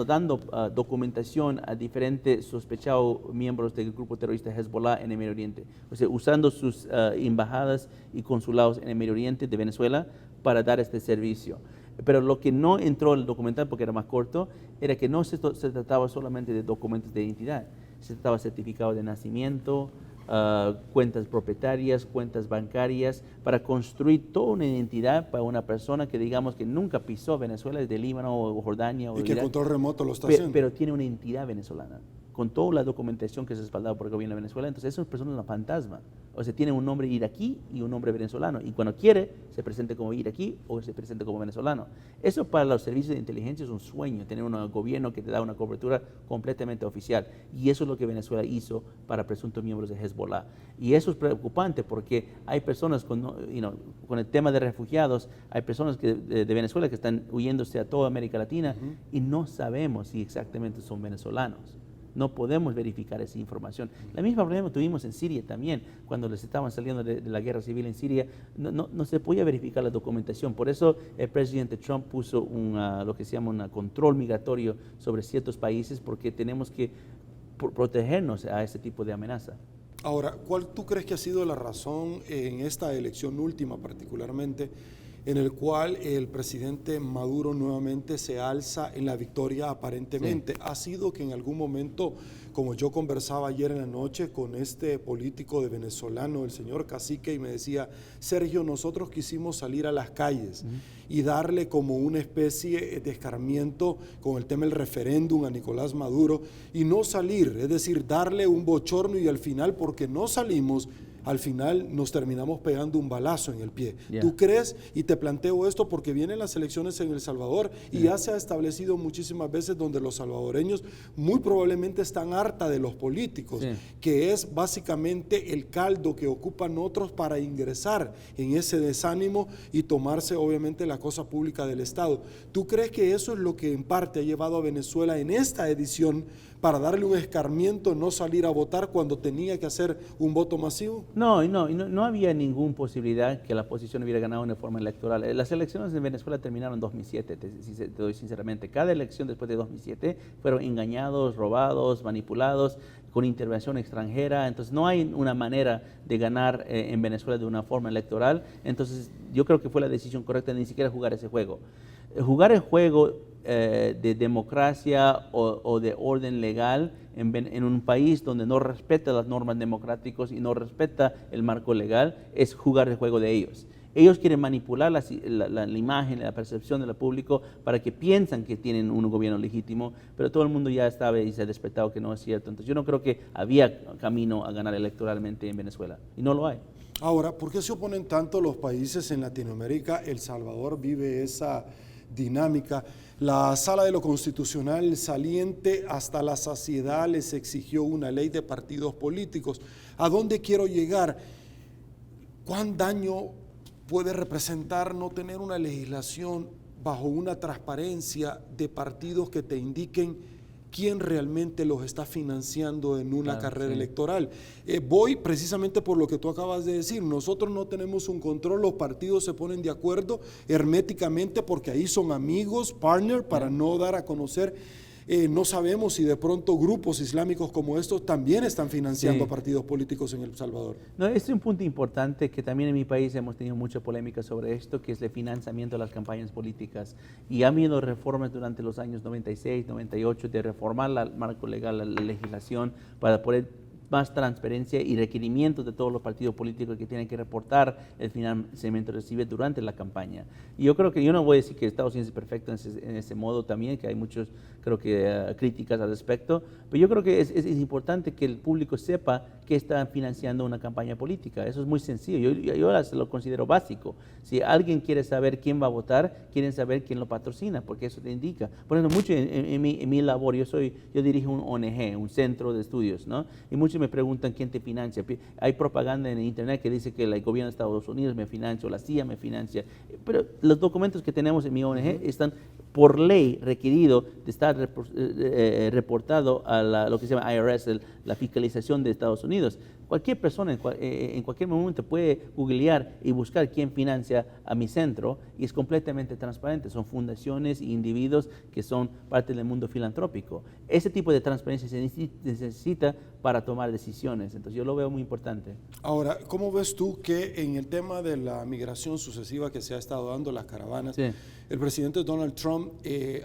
dando documentación a diferentes sospechados miembros del grupo terrorista Hezbollah en el Medio Oriente. O sea, usando sus embajadas y consulados en el Medio Oriente de Venezuela para dar este servicio. Pero lo que no entró en el documental, porque era más corto, era que no se trataba solamente de documentos de identidad, se trataba de certificados de nacimiento, cuentas propietarias, cuentas bancarias, para construir toda una identidad para una persona que digamos que nunca pisó Venezuela, desde Líbano o Jordania o y que Irak, control remoto lo está haciendo. Pero tiene una identidad venezolana, con toda la documentación que es respaldada por el gobierno de Venezuela. Entonces esas personas son una fantasma. O sea, tiene un nombre iraquí y un nombre venezolano, y cuando quiere se presenta como iraquí o se presenta como venezolano. Eso para los servicios de inteligencia es un sueño, tener un gobierno que te da una cobertura completamente oficial, y eso es lo que Venezuela hizo para presuntos miembros de Hezbollah. Y eso es preocupante porque hay personas con el tema de refugiados, hay personas de Venezuela que están huyéndose a toda América Latina y no sabemos si exactamente son venezolanos. no podemos verificar esa información. La misma problema tuvimos en Siria también, cuando les estaban saliendo de la guerra civil en Siria, no se podía verificar la documentación. Por eso el presidente Trump puso lo que se llama un control migratorio sobre ciertos países, porque tenemos que protegernos a ese tipo de amenaza. Ahora, ¿cuál tú crees que ha sido la razón en esta elección última particularmente, en el cual el presidente Maduro nuevamente se alza en la victoria aparentemente? Sí. ¿Ha sido que en algún momento, como yo conversaba ayer en la noche con este político de venezolano, el señor Cacique, y me decía, Sergio, nosotros quisimos salir a las calles y darle como una especie de escarmiento con el tema del referéndum a Nicolás Maduro y no salir, es decir, darle un bochorno, y al final, porque no salimos, al final nos terminamos pegando un balazo en el pie. Yeah. ¿Tú crees? Y te planteo esto porque vienen las elecciones en El Salvador y ya se ha establecido muchísimas veces donde los salvadoreños muy probablemente están harta de los políticos, que es básicamente el caldo que ocupan otros para ingresar en ese desánimo y tomarse obviamente la cosa pública del Estado. ¿Tú crees que eso es lo que en parte ha llevado a Venezuela en esta edición para darle un escarmiento, no salir a votar cuando tenía que hacer un voto masivo? No había ninguna posibilidad que la oposición hubiera ganado de forma electoral. Las elecciones en Venezuela terminaron en 2007, te doy sinceramente. Cada elección después de 2007 fueron engañados, robados, manipulados, con intervención extranjera. Entonces no hay una manera de ganar en Venezuela de una forma electoral. Entonces yo creo que fue la decisión correcta de ni siquiera jugar ese juego. Jugar el juego de democracia o de orden legal en un país donde no respeta las normas democráticas y no respeta el marco legal es jugar el juego de ellos. Ellos quieren manipular la imagen, la percepción del público para que piensan que tienen un gobierno legítimo, pero todo el mundo ya sabe y se ha despertado que no es cierto. Entonces yo no creo que había camino a ganar electoralmente en Venezuela, y no lo hay. Ahora, ¿por qué se oponen tanto los países en Latinoamérica? El Salvador vive esa dinámica. La Sala de lo Constitucional saliente hasta la saciedad les exigió una ley de partidos políticos. ¿A dónde quiero llegar? ¿Cuán daño puede representar no tener una legislación bajo una transparencia de partidos que te indiquen quién realmente los está financiando en una carrera electoral? Voy precisamente por lo que tú acabas de decir. Nosotros no tenemos un control, los partidos se ponen de acuerdo herméticamente porque ahí son amigos, partner, para no dar a conocer. No sabemos si de pronto grupos islámicos como estos también están financiando partidos políticos en El Salvador. No, este es un punto importante que también en mi país hemos tenido mucha polémica sobre esto, que es el financiamiento de las campañas políticas. Y ha habido reformas durante los años 96, 98 de reformar el marco legal, la legislación, para poder más transparencia y requerimientos de todos los partidos políticos que tienen que reportar el financiamiento recibido durante la campaña. Y yo creo que, yo no voy a decir que Estados Unidos es perfecto en ese modo también, que hay muchos, creo que críticas al respecto, pero yo creo que es importante que el público sepa que está financiando una campaña política. Eso es muy sencillo, yo lo considero básico. Si alguien quiere saber quién va a votar, quieren saber quién lo patrocina, porque eso te indica. Por ejemplo, mucho en mi labor, yo dirijo un ONG, un centro de estudios, ¿no? Y muchos me preguntan quién te financia. Hay propaganda en internet que dice que el gobierno de Estados Unidos me financia o la CIA me financia, pero los documentos que tenemos en mi ONG están por ley requerido de estar reportado a lo que se llama IRS, la fiscalización de Estados Unidos. Cualquier persona en cualquier momento puede googlear y buscar quién financia a mi centro, y es completamente transparente. Son fundaciones e individuos que son parte del mundo filantrópico. Ese tipo de transparencia se necesita para tomar decisiones. Entonces yo lo veo muy importante. Ahora, ¿cómo ves tú que en el tema de la migración sucesiva que se ha estado dando, las caravanas, el presidente Donald Trump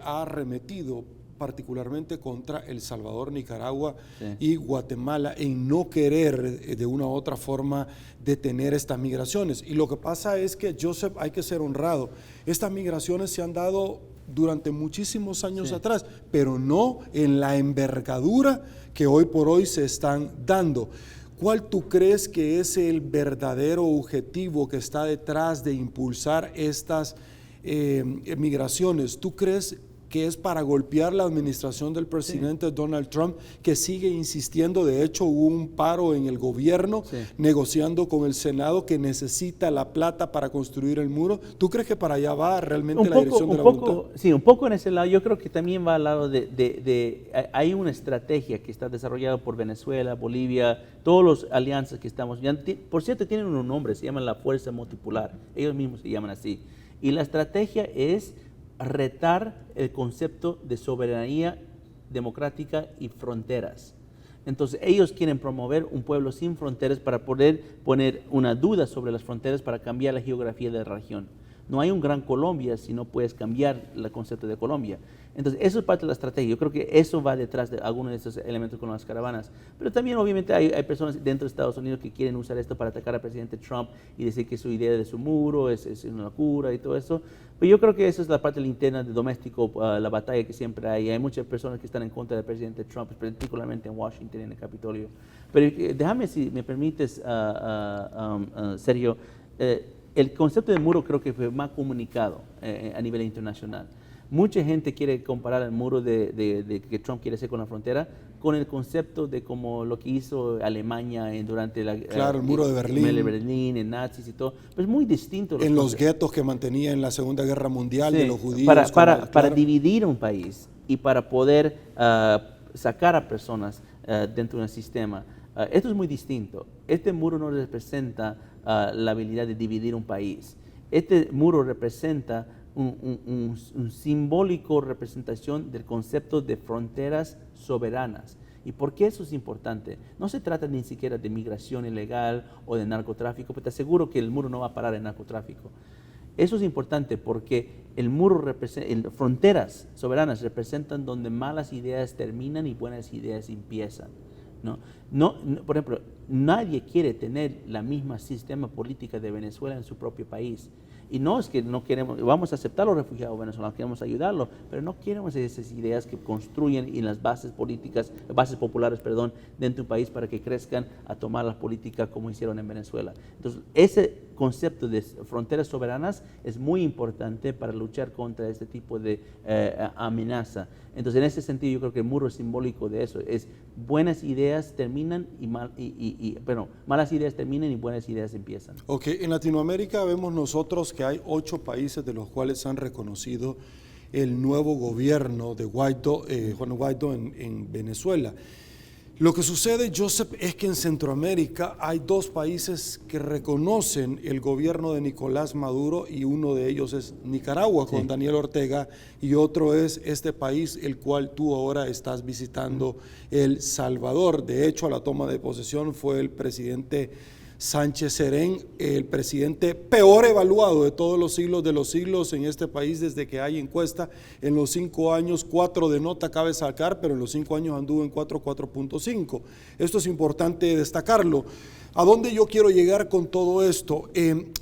ha arremetido particularmente contra El Salvador, Nicaragua y Guatemala en no querer de una u otra forma detener estas migraciones? Y lo que pasa es que, Joseph, hay que ser honrado, estas migraciones se han dado durante muchísimos años atrás, pero no en la envergadura que hoy por hoy se están dando. ¿Cuál tú crees que es el verdadero objetivo que está detrás de impulsar estas migraciones? ¿Tú crees que es para golpear la administración del presidente Donald Trump, que sigue insistiendo. De hecho, hubo un paro en el gobierno negociando con el Senado que necesita la plata para construir el muro. ¿Tú crees que para allá va realmente la dirección de la voluntad? Sí, un poco en ese lado. Yo creo que también va al lado hay una estrategia que está desarrollada por Venezuela, Bolivia, todas las alianzas que estamos. Por cierto, tienen un nombre, se llaman la Fuerza Multipolar. Ellos mismos se llaman así. Y la estrategia es retar el concepto de soberanía democrática y fronteras. Entonces ellos quieren promover un pueblo sin fronteras para poder poner una duda sobre las fronteras para cambiar la geografía de la región. No hay un gran Colombia si no puedes cambiar el concepto de Colombia. Entonces eso es parte de la estrategia. Yo creo que eso va detrás de algunos de esos elementos con las caravanas. Pero también obviamente hay personas dentro de Estados Unidos que quieren usar esto para atacar al presidente Trump y decir que su idea de su muro es una locura y todo eso. Pero yo creo que esa es la parte interna de doméstico, la batalla que siempre hay. Hay muchas personas que están en contra del presidente Trump, particularmente en Washington, en el Capitolio. Pero déjame, si me permites, Sergio, el concepto de muro creo que fue más comunicado a nivel internacional. Mucha gente quiere comparar el muro de que Trump quiere hacer con la frontera con el concepto de como lo que hizo Alemania durante la el muro de Berlín, en nazis y todo. Pero es muy distinto. En los guetos que mantenía en la Segunda Guerra Mundial de los judíos. Para dividir un país y para poder sacar a personas dentro de un sistema. Esto es muy distinto. Este muro no representa la habilidad de dividir un país. Este muro representa un simbólico representación del concepto de fronteras soberanas. ¿Y por qué eso es importante? No se trata ni siquiera de migración ilegal o de narcotráfico, pero te aseguro que el muro no va a parar en narcotráfico. Eso es importante porque el muro fronteras soberanas representan donde malas ideas terminan y buenas ideas empiezan. Por ejemplo, nadie quiere tener la misma sistema política de Venezuela en su propio país. Y no es que no queremos, vamos a aceptar a los refugiados venezolanos, queremos ayudarlos, pero no queremos esas ideas que construyen en las bases políticas, bases populares, dentro de un país para que crezcan a tomar las políticas como hicieron en Venezuela. Entonces, ese concepto de fronteras soberanas es muy importante para luchar contra este tipo de amenaza. Entonces, en ese sentido, yo creo que el muro simbólico de eso es buenas ideas terminan malas ideas terminan y buenas ideas empiezan. Ok, en Latinoamérica vemos nosotros que hay 8 países de los cuales han reconocido el nuevo gobierno de Juan Guaidó en Venezuela. Lo que sucede, Joseph, es que en Centroamérica hay 2 países que reconocen el gobierno de Nicolás Maduro y uno de ellos es Nicaragua con Daniel Ortega y otro es este país el cual tú ahora estás visitando, El Salvador. De hecho, a la toma de posesión fue el presidente Sánchez Serén, el presidente peor evaluado de todos los siglos en este país desde que hay encuesta. En los 5 años, 4 de nota cabe sacar, pero en los 5 años anduvo en 4.5. Esto es importante destacarlo. ¿A dónde yo quiero llegar con todo esto?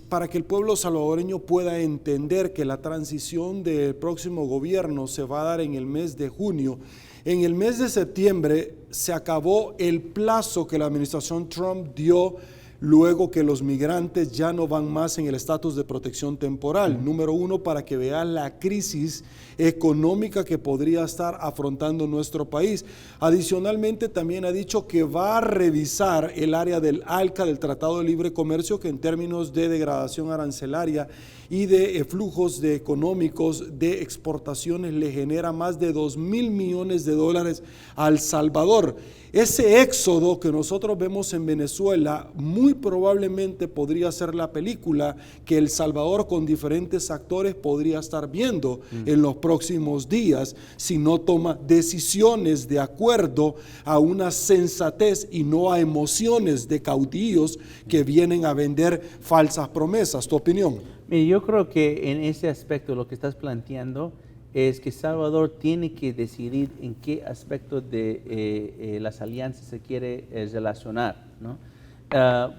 Para que el pueblo salvadoreño pueda entender que la transición del próximo gobierno se va a dar en el mes de junio. En el mes de septiembre se acabó el plazo que la administración Trump dio luego que los migrantes ya no van más en el estatus de protección temporal. Número 1, para que vean la crisis económica que podría estar afrontando nuestro país. Adicionalmente, también ha dicho que va a revisar el área del ALCA, del Tratado de Libre Comercio, que en términos de degradación arancelaria y de flujos económicos de exportaciones le genera más de $2.000 millones a El Salvador. Ese éxodo que nosotros vemos en Venezuela muy probablemente podría ser la película que El Salvador con diferentes actores podría estar viendo en los próximos días si no toma decisiones de acuerdo a una sensatez y no a emociones de caudillos que vienen a vender falsas promesas. ¿Tu opinión? Mire, yo creo que en ese aspecto lo que estás planteando es que Salvador tiene que decidir en qué aspecto de las alianzas se quiere relacionar, ¿no?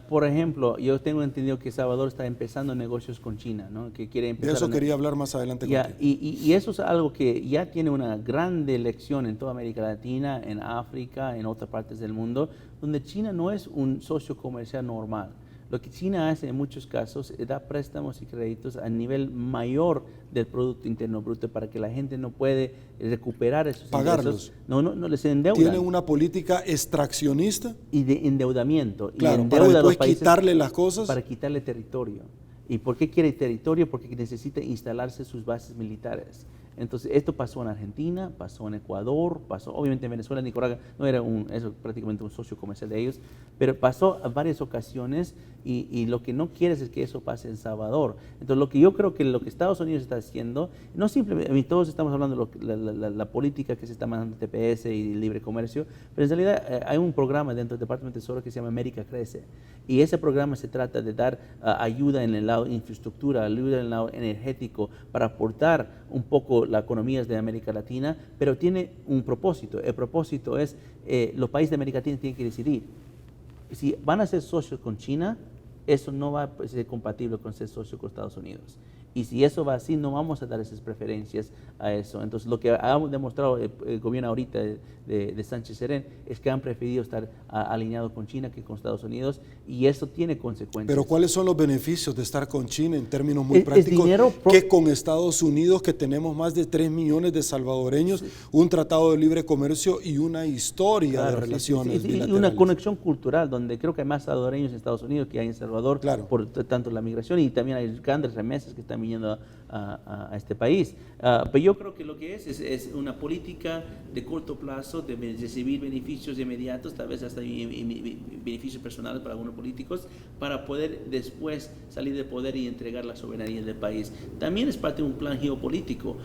Por ejemplo, yo tengo entendido que Salvador está empezando negocios con China, ¿no? Que quiere empezar. De eso quería hablar más adelante contigo. Y eso es algo que ya tiene una gran elección en toda América Latina, en África, en otras partes del mundo, donde China no es un socio comercial normal. Lo que China hace en muchos casos es da préstamos y créditos a nivel mayor del Producto Interno Bruto para que la gente no puede recuperar esos pagarlos. ingresos. No les endeudan. ¿Tienen una política extraccionista? Y de endeudamiento. Claro, y para endeuda a los después países quitarle las cosas. para quitarle territorio. ¿Y por qué quiere territorio? Porque necesita instalarse sus bases militares. Entonces, esto pasó en Argentina, pasó en Ecuador, pasó obviamente en Venezuela, Nicaragua, no era eso prácticamente un socio comercial de ellos, pero pasó a varias ocasiones y lo que no quieres es que eso pase en Salvador. Entonces, lo que yo creo que lo que Estados Unidos está haciendo, no simplemente, todos estamos hablando de la política que se está mandando TPS y libre comercio, pero en realidad hay un programa dentro del Departamento de Tesoro que se llama América Crece, y ese programa se trata de dar ayuda en el lado de infraestructura, ayuda en el lado energético, para aportar un poco las economías de América Latina, pero tiene un propósito. El propósito es, los países de América Latina tienen que decidir si van a ser socios con China. Eso no va a ser compatible con ser socio con Estados Unidos. Y si eso va así, no vamos a dar esas preferencias a eso. Entonces, lo que ha demostrado el gobierno ahorita de Sánchez Serén es que han preferido estar alineados con China que con Estados Unidos, y eso tiene consecuencias. Pero ¿cuáles son los beneficios de estar con China en términos muy prácticos? Que con Estados Unidos, que tenemos más de 3 millones de salvadoreños, un tratado de libre comercio y una historia de relaciones bilaterales. Y una conexión cultural, donde creo que hay más salvadoreños en Estados Unidos que hay en Salvador, por tanto la migración, y también hay grandes remesas que están viniendo a este país. Pero yo creo que lo que es una política de corto plazo, de recibir beneficios inmediatos, tal vez hasta beneficios personales para algunos políticos, para poder después salir del poder y entregar la soberanía del país. También es parte de un plan geopolítico.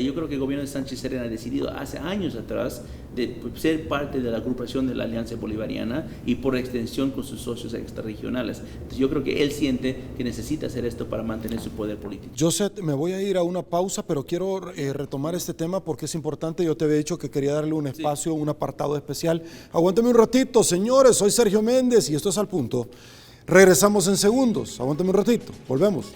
Yo creo que el gobierno de Sánchez Serén ha decidido hace años atrás de ser parte de la agrupación de la Alianza Bolivariana y por extensión con sus socios extrarregionales. Entonces yo creo que él siente que necesita hacer esto para mantener su poder político. Joseph, me voy a ir a una pausa, pero quiero retomar este tema porque es importante. Yo te había dicho que quería darle un espacio, un apartado especial. Aguántame un ratito, señores. Soy Sergio Méndez y esto es Al Punto. Regresamos en segundos. Aguántame un ratito. Volvemos.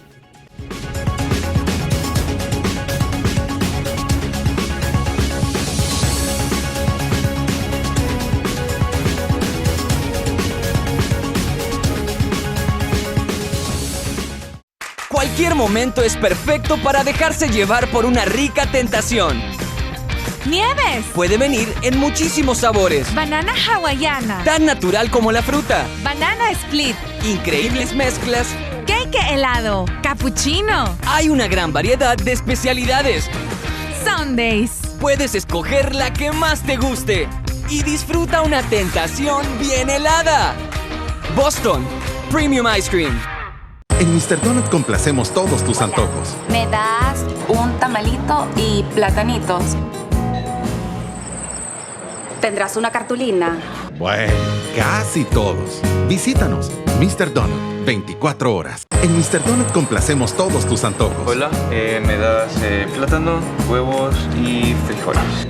Cualquier momento es perfecto para dejarse llevar por una rica tentación. ¡Nieves! Puede venir en muchísimos sabores. Banana hawaiana. Tan natural como la fruta. Banana split. Increíbles mezclas. Cake helado. Cappuccino. Hay una gran variedad de especialidades. Sundays. Puedes escoger la que más te guste. Y disfruta una tentación bien helada. Boston Premium Ice Cream. En Mr. Donut complacemos todos tus antojos. ¿Me das un tamalito y platanitos? ¿Tendrás una cartulina? Bueno, casi todos. Visítanos, Mr. Donut, 24 horas. En Mr. Donut complacemos todos tus antojos. Hola, me das plátano, huevos y frijoles.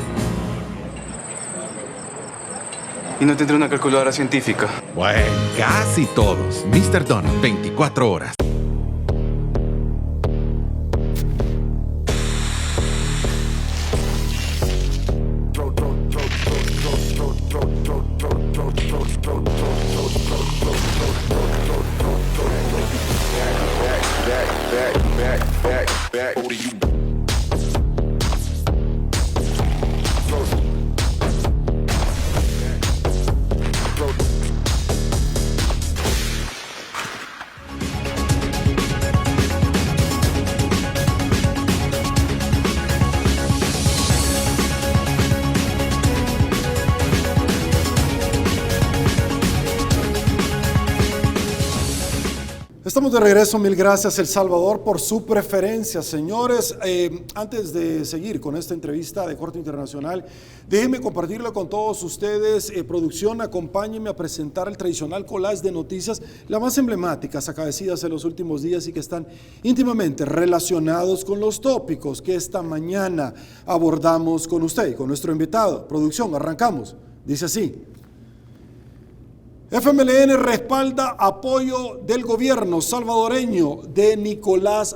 Y no tendré una calculadora científica. Bueno, casi todos. Mr. Donut, 24 horas. Estamos de regreso, mil gracias El Salvador por su preferencia, señores. Antes de seguir con esta entrevista de corte internacional, déjenme compartirlo con todos ustedes. Producción, acompáñenme a presentar el tradicional collage de noticias, las más emblemáticas acaecidas en los últimos días y que están íntimamente relacionados con los tópicos que esta mañana abordamos con usted y con nuestro invitado. Producción, arrancamos. Dice así. FMLN respalda apoyo del gobierno salvadoreño de Nicolás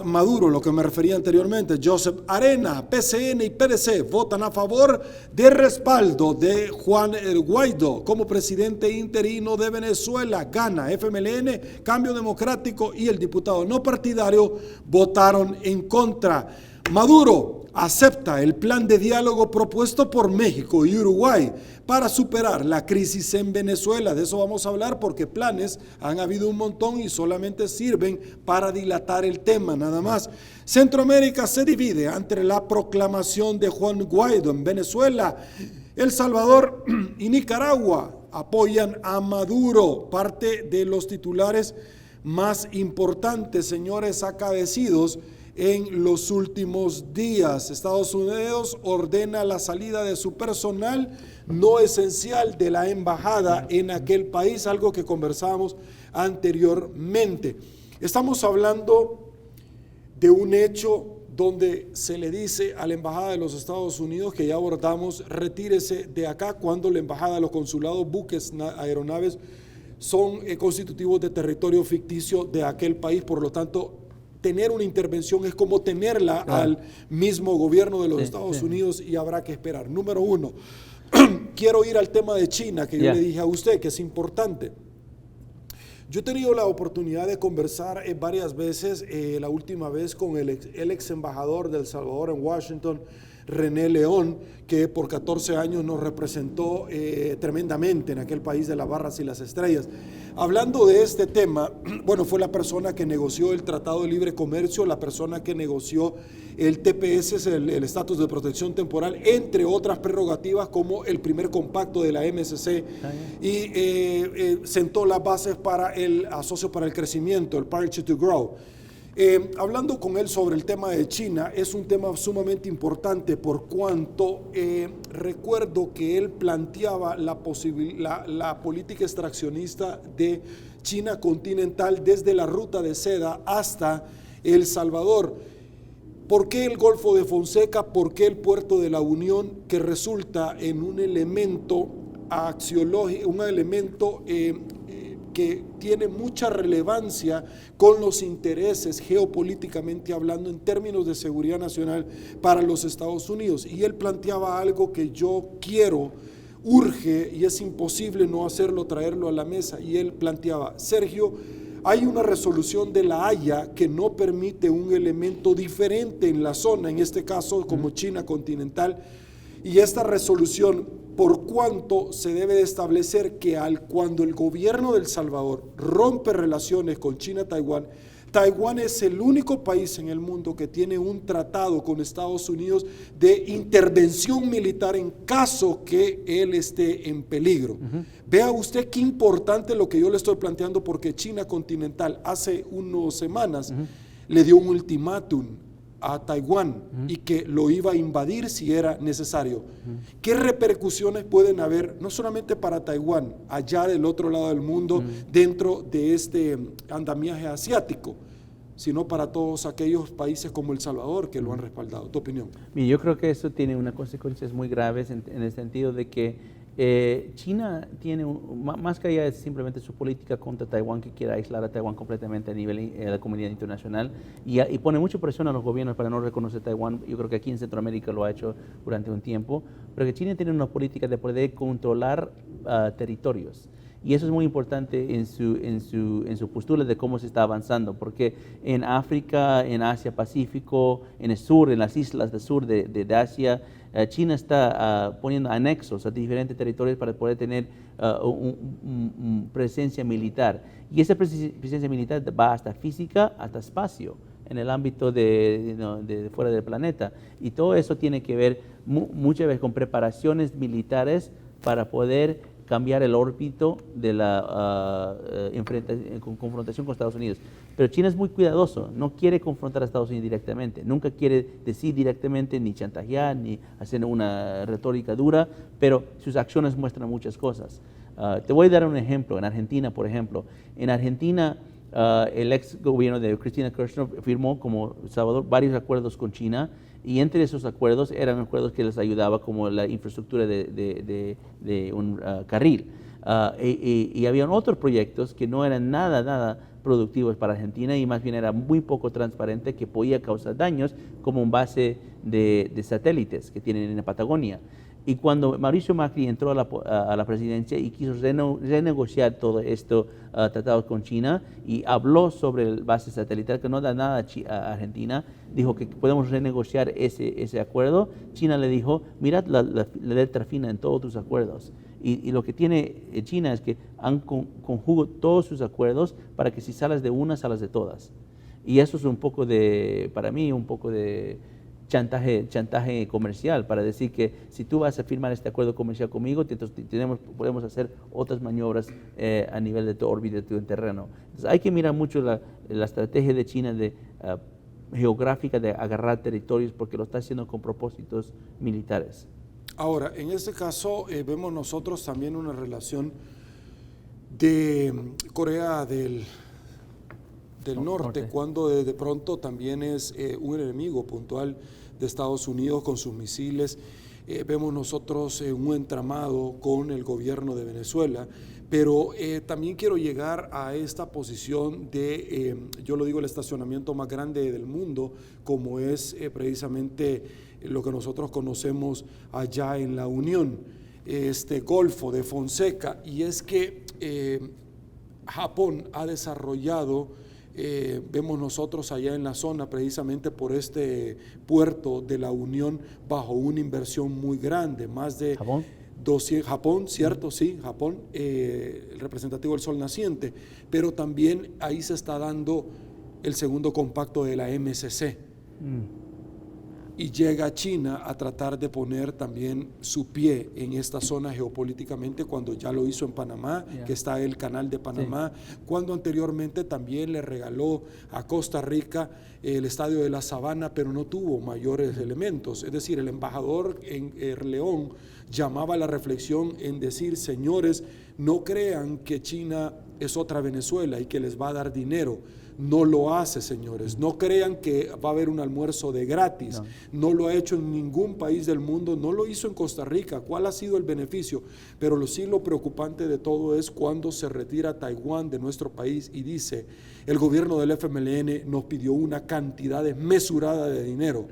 Maduro, lo que me refería anteriormente. Joseph Arena, PCN y PDC votan a favor de respaldo de Juan Guaidó como presidente interino de Venezuela. Gana FMLN, Cambio Democrático y el diputado no partidario votaron en contra. Maduro acepta el plan de diálogo propuesto por México y Uruguay para superar la crisis en Venezuela. De eso vamos a hablar porque planes han habido un montón y solamente sirven para dilatar el tema, nada más. Centroamérica se divide entre la proclamación de Juan Guaidó en Venezuela. El Salvador y Nicaragua apoyan a Maduro. Parte de los titulares más importantes, señores, acaecidos en los últimos días. Estados Unidos ordena la salida de su personal no esencial de la embajada en aquel país, algo que conversábamos anteriormente. Estamos hablando de un hecho donde se le dice a la embajada de los Estados Unidos, que ya abordamos, retírese de acá, cuando la embajada, los consulados, buques, aeronaves son constitutivos de territorio ficticio de aquel país. Por lo tanto, tener una intervención es como tenerla al mismo gobierno de los Estados Unidos, y habrá que esperar. Número uno, quiero ir al tema de China, que yo le dije a usted que es importante. Yo he tenido la oportunidad de conversar varias veces, la última vez con el ex embajador de El Salvador en Washington, René León, que por 14 años nos representó tremendamente en aquel país de las barras y las estrellas. Hablando de este tema, bueno, fue la persona que negoció el Tratado de Libre Comercio, la persona que negoció el TPS, el estatus de protección temporal, entre otras prerrogativas como el primer compacto de la MSC, y sentó las bases para el Asocio para el Crecimiento, el Partnership to Grow. Hablando con él sobre el tema de China, es un tema sumamente importante por cuanto recuerdo que él planteaba la política extraccionista de China continental desde la ruta de seda hasta El Salvador. ¿Por qué el Golfo de Fonseca? ¿Por qué el Puerto de la Unión, que resulta en un elemento axiológico, un elemento que tiene mucha relevancia con los intereses geopolíticamente hablando en términos de seguridad nacional para los Estados Unidos? Y él planteaba algo que yo quiero, urge, y es imposible no hacerlo, traerlo a la mesa. Y él planteaba: Sergio, hay una resolución de la Haya que no permite un elemento diferente en la zona, en este caso como China continental, y esta resolución, por cuanto se debe de establecer que cuando el gobierno de El Salvador rompe relaciones con China-Taiwán, Taiwán es el único país en el mundo que tiene un tratado con Estados Unidos de intervención militar en caso que él esté en peligro. Vea usted qué importante lo que yo le estoy planteando, porque China continental hace unas semanas le dio un ultimátum a Taiwán y que lo iba a invadir si era necesario. ¿Qué repercusiones pueden haber, no solamente para Taiwán, allá del otro lado del mundo, dentro de este andamiaje asiático, sino para todos aquellos países como El Salvador que lo han respaldado? ¿Tu opinión? Yo creo que eso tiene unas consecuencias muy graves en el sentido de que China tiene, más que allá de simplemente su política contra Taiwán, que quiere aislar a Taiwán completamente a nivel de la comunidad internacional, y pone mucha presión a los gobiernos para no reconocer Taiwán. Yo creo que aquí en Centroamérica lo ha hecho durante un tiempo, pero que China tiene una política de poder controlar territorios. Y eso es muy importante en su postura de cómo se está avanzando, porque en África, en Asia Pacífico, en el sur, en las islas del sur de Asia, China está poniendo anexos a diferentes territorios para poder tener una presencia militar. Y esa presencia militar va hasta física, hasta espacio, en el ámbito de fuera del planeta. Y todo eso tiene que ver muchas veces con preparaciones militares para poder cambiar el órbito de la confrontación con Estados Unidos. Pero China es muy cuidadoso, no quiere confrontar a Estados Unidos directamente, nunca quiere decir directamente, ni chantajear, ni hacer una retórica dura, pero sus acciones muestran muchas cosas. Te voy a dar un ejemplo. En Argentina, por ejemplo, el ex gobierno de Cristina Kirchner firmó como Salvador varios acuerdos con China, y entre esos acuerdos eran acuerdos que les ayudaba como la infraestructura de un carril. Y habían otros proyectos que no eran nada productivos para Argentina y más bien era muy poco transparente, que podía causar daños, como un base de satélites que tienen en la Patagonia. Y cuando Mauricio Macri entró a la presidencia y quiso renegociar todo esto, tratados con China, y habló sobre el base satelital que no da nada a Argentina, dijo que podemos renegociar ese acuerdo. China le dijo, mirad la letra fina en todos tus acuerdos. Y lo que tiene China es que han conjugado todos sus acuerdos para que si sales de una, sales de todas. Y eso es un poco para mí, un poco de chantaje comercial, para decir que si tú vas a firmar este acuerdo comercial conmigo, entonces podemos hacer otras maniobras a nivel de tu órbita, de tu terreno. Entonces hay que mirar mucho la estrategia de China geográfica de agarrar territorios, porque lo está haciendo con propósitos militares. Ahora, en este caso vemos nosotros también una relación de Corea del Norte, cuando de pronto también es un enemigo puntual de Estados Unidos con sus misiles. Vemos nosotros un entramado con el gobierno de Venezuela, pero también quiero llegar a esta posición de, yo lo digo, el estacionamiento más grande del mundo, como es precisamente lo que nosotros conocemos allá en la Unión, este Golfo de Fonseca, y es que Japón ha desarrollado, vemos nosotros allá en la zona, precisamente por este puerto de la Unión, bajo una inversión muy grande, más de ¿Japón? 200, Japón, ¿cierto? Sí, Japón, el representativo del Sol Naciente, pero también ahí se está dando el segundo compacto de la MSC. Y llega China a tratar de poner también su pie en esta zona geopolíticamente, cuando ya lo hizo en Panamá, que está el canal de Panamá, cuando anteriormente también le regaló a Costa Rica el estadio de la Sabana, pero no tuvo mayores elementos. Es decir, el embajador en León llamaba a la reflexión en decir, señores, no crean que China es otra Venezuela y que les va a dar dinero. No lo hace, señores. No crean que va a haber un almuerzo de gratis. No lo ha hecho en ningún país del mundo. No lo hizo en Costa Rica. ¿Cuál ha sido el beneficio? Pero lo preocupante de todo es cuando se retira Taiwán de nuestro país y dice, el gobierno del FMLN nos pidió una cantidad desmesurada de dinero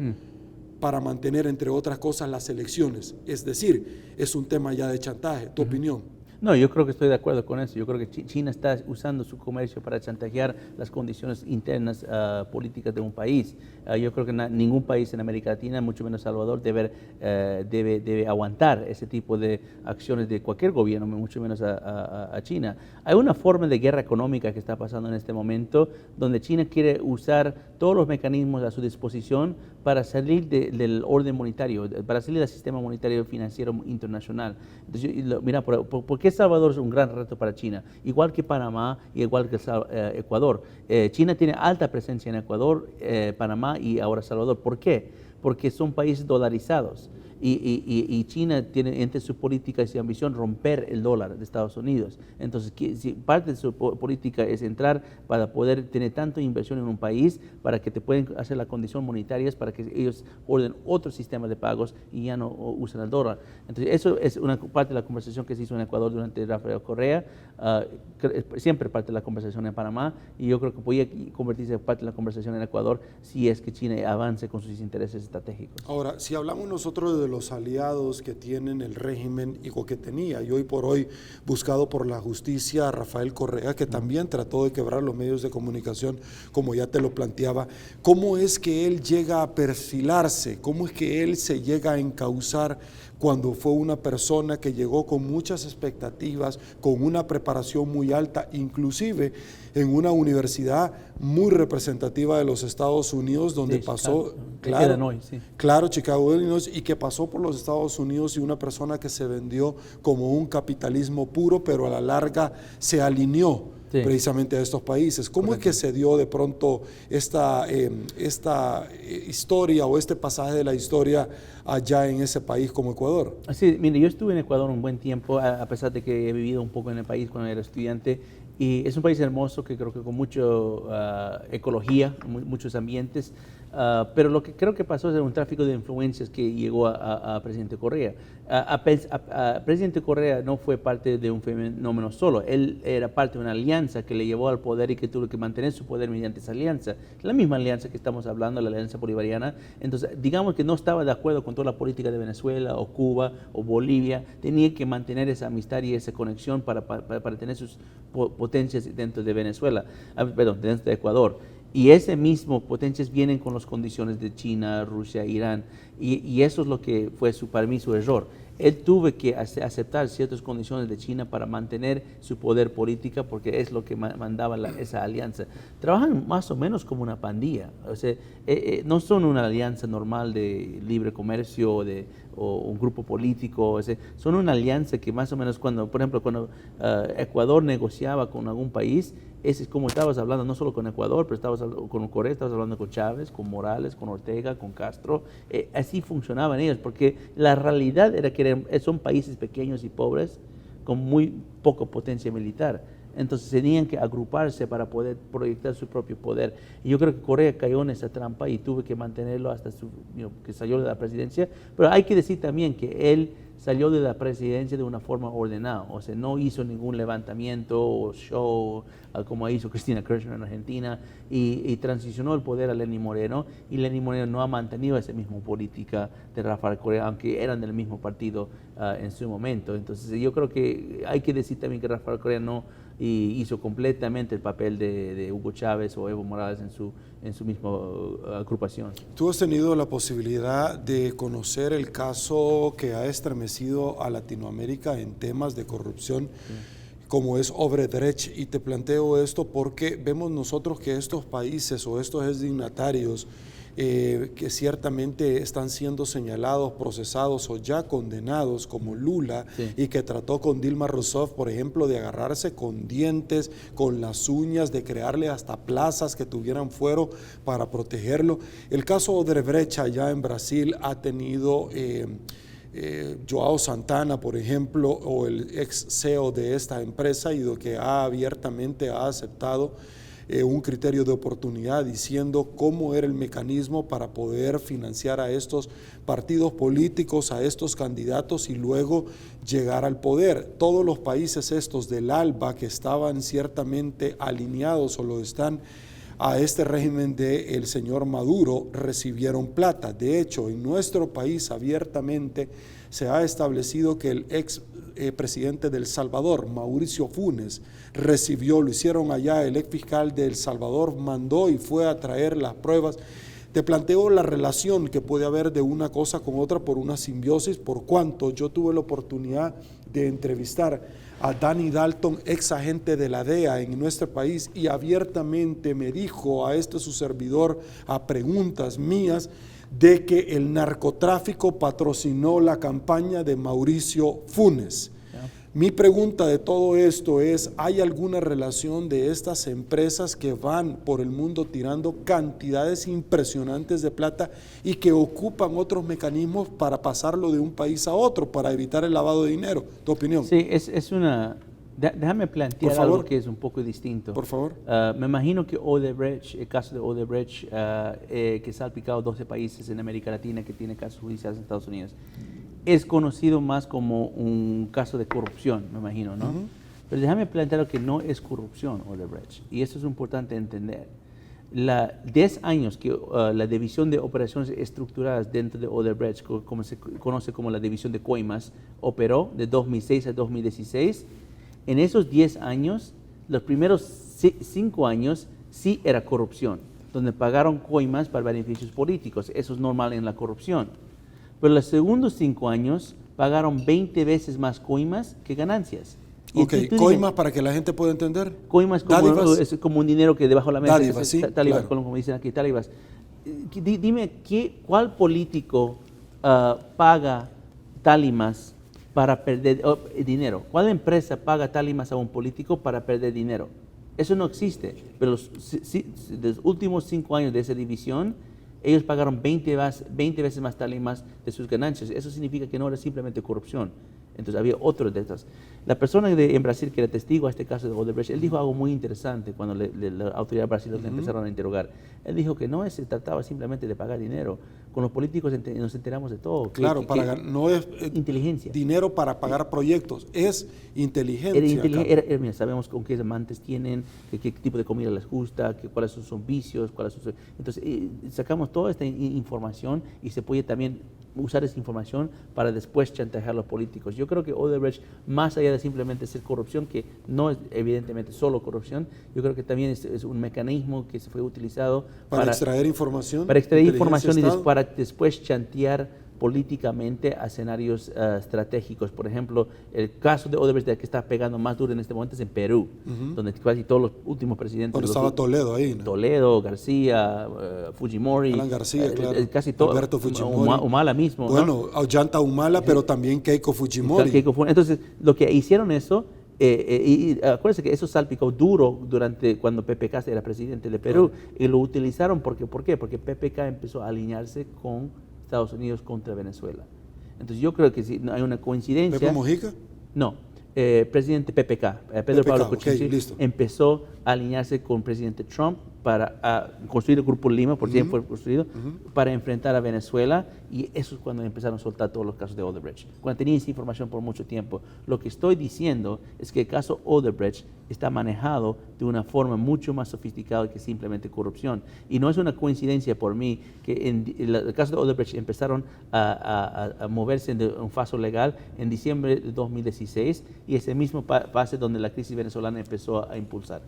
para mantener, entre otras cosas, las elecciones. Es decir, es un tema ya de chantaje. ¿Tu opinión? No, yo creo que estoy de acuerdo con eso. Yo creo que China está usando su comercio para chantajear las condiciones internas políticas de un país. Yo creo que ningún país en América Latina, mucho menos Salvador, debe aguantar ese tipo de acciones de cualquier gobierno, mucho menos a China. Hay una forma de guerra económica que está pasando en este momento, donde China quiere usar todos los mecanismos a su disposición para salir del orden monetario, para salir del sistema monetario financiero internacional. Entonces, mira, ¿por qué Salvador es un gran reto para China? Igual que Panamá y igual que Ecuador. China tiene alta presencia en Ecuador, Panamá y ahora Salvador. ¿Por qué? Porque son países dolarizados. Y China tiene entre su política y su ambición romper el dólar de Estados Unidos. Entonces, si parte de su política es entrar para poder tener tanta inversión en un país, para que te pueden hacer las condiciones monetarias, para que ellos ordenen otro sistema de pagos y ya no usen el dólar. Entonces, eso es una parte de la conversación que se hizo en Ecuador durante Rafael Correa, siempre parte de la conversación en Panamá, y yo creo que podría convertirse en parte de la conversación en Ecuador si es que China avance con sus intereses estratégicos. Ahora, si hablamos nosotros de los aliados que tienen el régimen y que tenía, y hoy por hoy buscado por la justicia, Rafael Correa, que también trató de quebrar los medios de comunicación, como ya te lo planteaba, ¿cómo es que él llega a perfilarse? ¿Cómo es que él se llega a encauzar cuando fue una persona que llegó con muchas expectativas, con una preparación muy alta, inclusive en una universidad muy representativa de los Estados Unidos, donde pasó, claro, Chicago, Illinois, y que pasó por los Estados Unidos, y una persona que se vendió como un capitalismo puro, pero a la larga se alineó precisamente a estos países. ¿Cómo es que se dio de pronto esta historia o este pasaje de la historia allá en ese país como Ecuador? Sí, mire, yo estuve en Ecuador un buen tiempo, a pesar de que he vivido un poco en el país cuando era estudiante, y es un país hermoso que creo que con mucha ecología, muchos ambientes. Pero lo que creo que pasó es un tráfico de influencias que llegó a presidente Correa. Presidente Correa no fue parte de un fenómeno solo, él era parte de una alianza que le llevó al poder y que tuvo que mantener su poder mediante esa alianza. La misma alianza que estamos hablando, la alianza bolivariana. Entonces, digamos que no estaba de acuerdo con toda la política de Venezuela o Cuba o Bolivia, tenía que mantener esa amistad y esa conexión para tener sus potencias dentro de Venezuela, dentro de Ecuador. Y ese mismo potencias vienen con las condiciones de China, Rusia, Irán, y eso es lo que fue para mí su error. Él tuvo que aceptar ciertas condiciones de China para mantener su poder político, porque es lo que mandaba esa alianza. Trabajan más o menos como una pandilla, o sea, no son una alianza normal de libre comercio o un grupo político, o sea, son una alianza que más o menos por ejemplo, cuando Ecuador negociaba con algún país, es como estabas hablando, no solo con Ecuador, pero estabas con Corea, estabas hablando con Chávez, con Morales, con Ortega, con Castro. Así funcionaban ellos, porque la realidad era que son países pequeños y pobres con muy poca potencia militar. Entonces tenían que agruparse para poder proyectar su propio poder. Y yo creo que Correa cayó en esa trampa y tuve que mantenerlo hasta que salió de la presidencia. Pero hay que decir también que él salió de la presidencia de una forma ordenada, o sea, no hizo ningún levantamiento o show como hizo Cristina Kirchner en Argentina, y transicionó el poder a Lenín Moreno, y Lenín Moreno no ha mantenido esa misma política de Rafael Correa, aunque eran del mismo partido en su momento. Entonces yo creo que hay que decir también que Rafael Correa no hizo completamente el papel de Hugo Chávez o Evo Morales en su misma agrupación. Tú has tenido la posibilidad de conocer el caso que ha estremecido a Latinoamérica en temas de corrupción, como es Odebrecht, y te planteo esto porque vemos nosotros que estos países o estos exdignatarios que ciertamente están siendo señalados, procesados o ya condenados, como Lula, y que trató con Dilma Rousseff, por ejemplo, de agarrarse con dientes, con las uñas, de crearle hasta plazas que tuvieran fuero para protegerlo. El caso Odebrecht allá en Brasil ha tenido Joao Santana, por ejemplo, o el ex CEO de esta empresa, y lo que abiertamente ha aceptado un criterio de oportunidad, diciendo cómo era el mecanismo para poder financiar a estos partidos políticos, a estos candidatos, y luego llegar al poder. Todos los países estos del ALBA que estaban ciertamente alineados o lo están a este régimen del señor Maduro recibieron plata. De hecho, en nuestro país abiertamente se ha establecido que el ex presidente de El Salvador, Mauricio Funes, recibió, lo hicieron allá, el ex fiscal de El Salvador mandó y fue a traer las pruebas. Te planteo la relación que puede haber de una cosa con otra por una simbiosis, por cuanto yo tuve la oportunidad de entrevistar a Danny Dalton, ex agente de la DEA en nuestro país, y abiertamente me dijo a su servidor, a preguntas mías, de que el narcotráfico patrocinó la campaña de Mauricio Funes. Mi pregunta de todo esto es, ¿hay alguna relación de estas empresas que van por el mundo tirando cantidades impresionantes de plata y que ocupan otros mecanismos para pasarlo de un país a otro, para evitar el lavado de dinero? ¿Tu opinión? Sí, es una... Déjame plantear algo que es un poco distinto. Por favor. Me imagino que Odebrecht, el caso de Odebrecht, que se ha aplicado a 12 países en América Latina, que tiene casos judiciales en Estados Unidos, es conocido más como un caso de corrupción, me imagino, ¿no? Pero déjame plantear que no es corrupción Odebrecht, y eso es importante entender. 10 años que la división de operaciones estructuradas dentro de Odebrecht, como se conoce como la división de coimas, operó de 2006 a 2016, en esos 10 años, los primeros 5 años sí era corrupción, donde pagaron coimas para beneficios políticos. Eso es normal en la corrupción. Pero los segundos 5 años pagaron 20 veces más coimas que ganancias. Ok, coimas para que la gente pueda entender. Coimas es como un dinero que debajo de la mesa. Dádivas, sí, talibas, claro. como dicen aquí, talibas. Dime, ¿cuál político paga tálimas para perder dinero? ¿Cuál empresa paga tálimas a un político para perder dinero? Eso no existe. Pero los últimos 5 años de esa división, ellos pagaron 20 veces más tálimas de sus ganancias. Eso significa que no era simplemente corrupción. Entonces había otros de estas. La persona en Brasil que era testigo a este caso de Odebrecht, él dijo algo muy interesante cuando la autoridad brasileña empezaron a interrogar. Él dijo que no se trataba simplemente de pagar dinero. Con los políticos nos enteramos de todo. Claro, no es inteligencia. Dinero para pagar proyectos, es inteligencia. Mira, sabemos con qué amantes tienen, qué tipo de comida les gusta, cuáles son sus vicios, entonces sacamos toda esta información y se puede también usar esa información para después chantajear a los políticos. Yo creo que Odebrecht, más allá de simplemente ser corrupción, que no es evidentemente solo corrupción, yo creo que también es un mecanismo que se fue utilizado para extraer información. Para extraer información y para después chantear políticamente a escenarios estratégicos. Por ejemplo, el caso de Odebrecht que está pegando más duro en este momento es en Perú, donde casi todos los últimos presidentes... Donde estaba Toledo ahí, ¿no? Toledo, García, Fujimori... Alan García, claro. Casi todo. Alberto Fujimori. Humala mismo, bueno, ¿no? Ollanta Humala, pero también Keiko Fujimori. Entonces, lo que hicieron eso... y acuérdense que eso salpicó duro cuando PPK era presidente de Perú, y lo utilizaron ¿por qué? Porque PPK empezó a alinearse con Estados Unidos contra Venezuela. Entonces yo creo que si no hay una coincidencia... ¿Pepe Mujica? No, presidente PPK, Pedro Pablo Kuczynski, empezó a alinearse con el presidente Trump para construir el Grupo Lima, por tiempo fue construido, para enfrentar a Venezuela, y eso es cuando empezaron a soltar todos los casos de Odebrecht, cuando tenían esa información por mucho tiempo. Lo que estoy diciendo es que el caso Odebrecht está manejado de una forma mucho más sofisticada que simplemente corrupción, y no es una coincidencia por mí que en el caso de Odebrecht empezaron a moverse en un paso legal en diciembre de 2016, y ese mismo fase donde la crisis venezolana empezó a impulsar.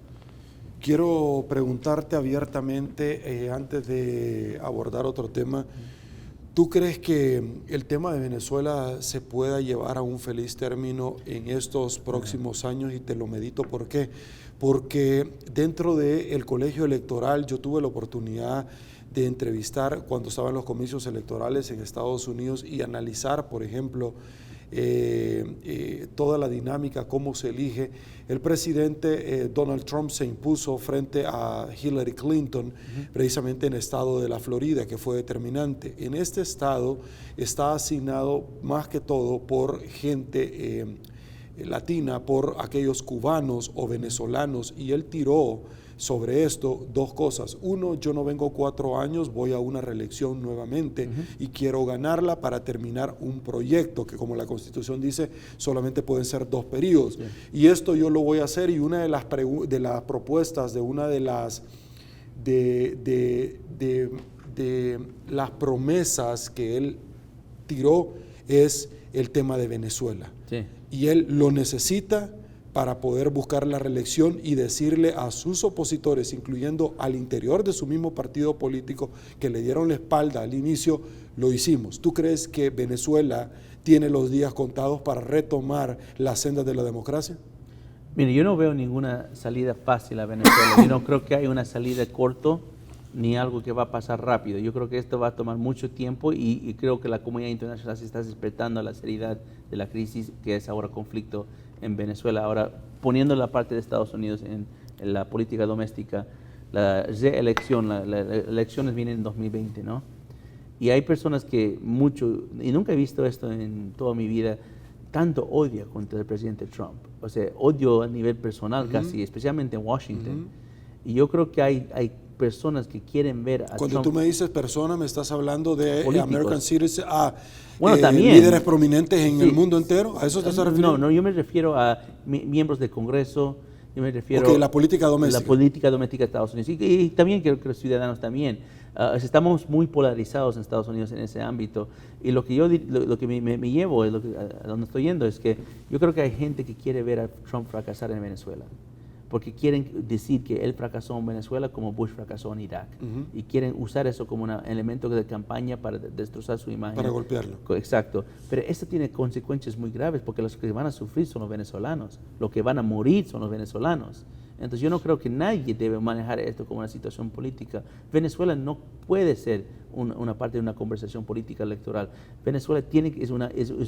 Quiero preguntarte abiertamente, antes de abordar otro tema, ¿tú crees que el tema de Venezuela se pueda llevar a un feliz término en estos próximos años? Y te lo medito, ¿por qué? Porque dentro del colegio electoral yo tuve la oportunidad de entrevistar cuando estaba en los comicios electorales en Estados Unidos y analizar, por ejemplo, toda la dinámica, cómo se elige. El presidente Donald Trump se impuso frente a Hillary Clinton, precisamente en el estado de la Florida, que fue determinante. En este estado está asignado más que todo por gente latina, por aquellos cubanos o venezolanos, y él tiró sobre esto dos cosas. Uno, yo no vengo 4 años, voy a una reelección nuevamente y quiero ganarla para terminar un proyecto que, como la Constitución dice, solamente pueden ser 2 periodos. Y esto yo lo voy a hacer, y una de las propuestas de una de las de las promesas que él tiró es el tema de Venezuela. Sí. Y él lo necesita para poder buscar la reelección y decirle a sus opositores, incluyendo al interior de su mismo partido político, que le dieron la espalda al inicio, lo hicimos. ¿Tú crees que Venezuela tiene los días contados para retomar las sendas de la democracia? Mire, yo no veo ninguna salida fácil a Venezuela. Yo no creo que haya una salida corto ni algo que va a pasar rápido. Yo creo que esto va a tomar mucho tiempo, y creo que la comunidad internacional se está despertando a la seriedad de la crisis que es ahora conflicto en Venezuela. Ahora, poniendo la parte de Estados Unidos en la política doméstica, la reelección, las elecciones vienen en 2020, ¿no? Y hay personas que y nunca he visto esto en toda mi vida, tanto odio contra el presidente Trump. O sea, odio a nivel personal casi, especialmente en Washington. Y yo creo que hay personas que quieren ver a Cuando Trump. tú me dices personas, me estás hablando de políticos. American Citizens, también líderes prominentes en el mundo entero. ¿A eso te estás refiriendo? No, yo me refiero a miembros del Congreso, yo me refiero a la política doméstica. La política doméstica de Estados Unidos. Y también creo que los ciudadanos también. Estamos muy polarizados en Estados Unidos en ese ámbito. Y lo que me llevo, a donde estoy yendo, es que yo creo que hay gente que quiere ver a Trump fracasar en Venezuela, porque quieren decir que él fracasó en Venezuela como Bush fracasó en Irak. Y quieren usar eso como un elemento de campaña para destrozar su imagen. Para golpearlo. Exacto. Pero esto tiene consecuencias muy graves, porque los que van a sufrir son los venezolanos. Los que van a morir son los venezolanos. Entonces yo no creo que nadie debe manejar esto como una situación política. Venezuela no puede ser una parte de una conversación política electoral. Venezuela es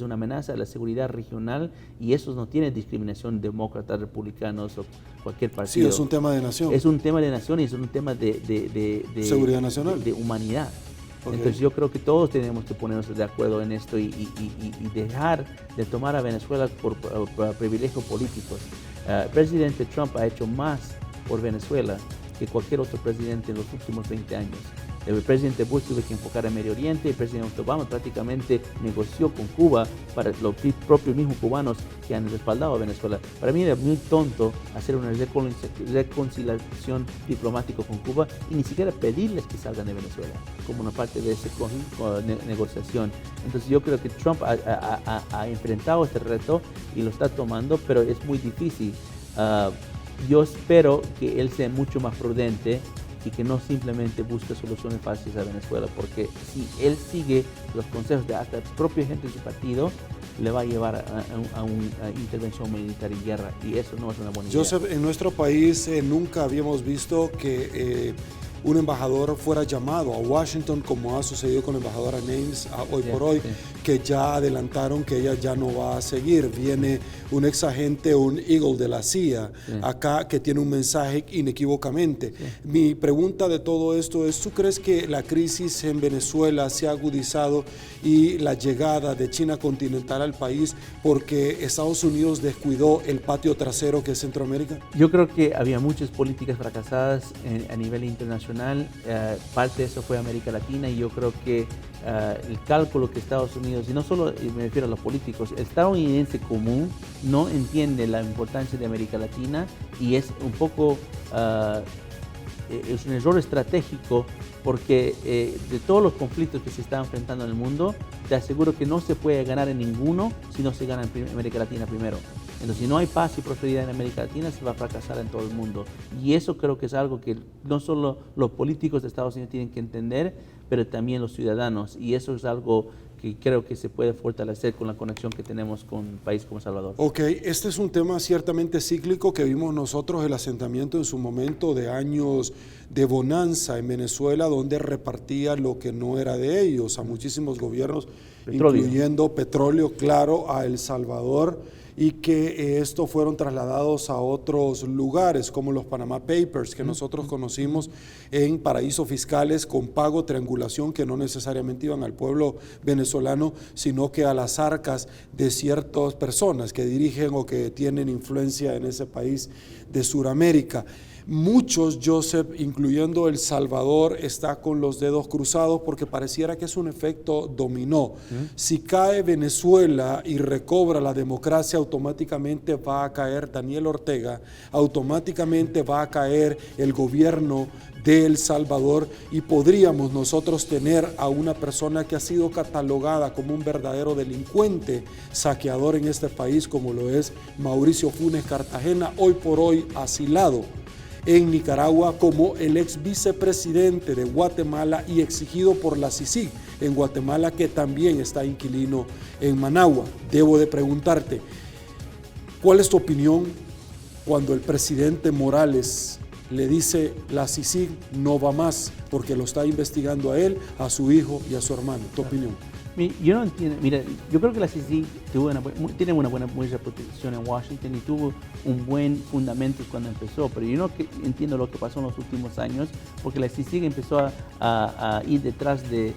una amenaza a la seguridad regional, y eso no tiene discriminación demócratas, republicanos o cualquier partido. Sí, es un tema de nación. Es un tema de nación, y es un tema de seguridad nacional, de humanidad. Okay. Entonces yo creo que todos tenemos que ponernos de acuerdo en esto y dejar de tomar a Venezuela por privilegios políticos. El presidente Trump ha hecho más por Venezuela que cualquier otro presidente en los últimos 20 años. El presidente Bush tuvo que enfocar en Medio Oriente, el presidente Obama prácticamente negoció con Cuba para los propios mismos cubanos que han respaldado a Venezuela. Para mí era muy tonto hacer una reconciliación diplomática con Cuba y ni siquiera pedirles que salgan de Venezuela como una parte de esa negociación. Entonces yo creo que Trump ha enfrentado este reto y lo está tomando, pero es muy difícil. Yo espero que él sea mucho más prudente y que no simplemente busque soluciones fáciles a Venezuela, porque si él sigue los consejos de hasta la propia gente de su partido, le va a llevar a una intervención militar y guerra, y eso no es una buena idea. Joseph, en nuestro país nunca habíamos visto que un embajador fuera llamado a Washington, como ha sucedido con la embajadora Names hoy por hoy, que ya adelantaron que ella ya no va a seguir. Viene un ex agente, un Eagle de la CIA, acá, que tiene un mensaje inequívocamente. Mi pregunta de todo esto es, ¿tú crees que la crisis en Venezuela se ha agudizado y la llegada de China continental al país porque Estados Unidos descuidó el patio trasero que es Centroamérica? Yo creo que había muchas políticas fracasadas a nivel internacional. Parte de eso fue América Latina, y yo creo que el cálculo que Estados Unidos, y no solo me refiero a los políticos, el estadounidense común no entiende la importancia de América Latina, y es un poco, es un error estratégico, porque de todos los conflictos que se están enfrentando en el mundo, te aseguro que no se puede ganar en ninguno si no se gana en América Latina primero. Entonces, si no hay paz y prosperidad en América Latina, se va a fracasar en todo el mundo. Y eso creo que es algo que no solo los políticos de Estados Unidos tienen que entender, pero también los ciudadanos. Y eso es algo que creo que se puede fortalecer con la conexión que tenemos con un país como Salvador. Ok, este es un tema ciertamente cíclico que vimos nosotros, el asentamiento en su momento de años de bonanza en Venezuela, donde repartía lo que no era de ellos a muchísimos gobiernos, incluyendo petróleo, claro, a El Salvador, y que estos fueron trasladados a otros lugares como los Panama Papers, que nosotros conocimos en paraísos fiscales con pago, triangulación, que no necesariamente iban al pueblo venezolano, sino que a las arcas de ciertas personas que dirigen o que tienen influencia en ese país de Sudamérica. Muchos, Joseph, incluyendo El Salvador, está con los dedos cruzados porque pareciera que es un efecto dominó. Si cae Venezuela y recobra la democracia, automáticamente va a caer Daniel Ortega, automáticamente va a caer el gobierno de El Salvador, y podríamos nosotros tener a una persona que ha sido catalogada como un verdadero delincuente, saqueador en este país, como lo es Mauricio Funes Cartagena, hoy por hoy asilado en Nicaragua como el ex vicepresidente de Guatemala y exigido por la CICIG en Guatemala, que también está inquilino en Managua. Debo de preguntarte, ¿cuál es tu opinión cuando el presidente Morales le dice la CICIG no va más porque lo está investigando a él, a su hijo y a su hermano? ¿Tu opinión? Yo no entiendo, mira, yo creo que la CICIG tiene una buena reputación en Washington y tuvo un buen fundamento cuando empezó, pero yo no entiendo lo que pasó en los últimos años, porque la CICIG empezó a ir detrás de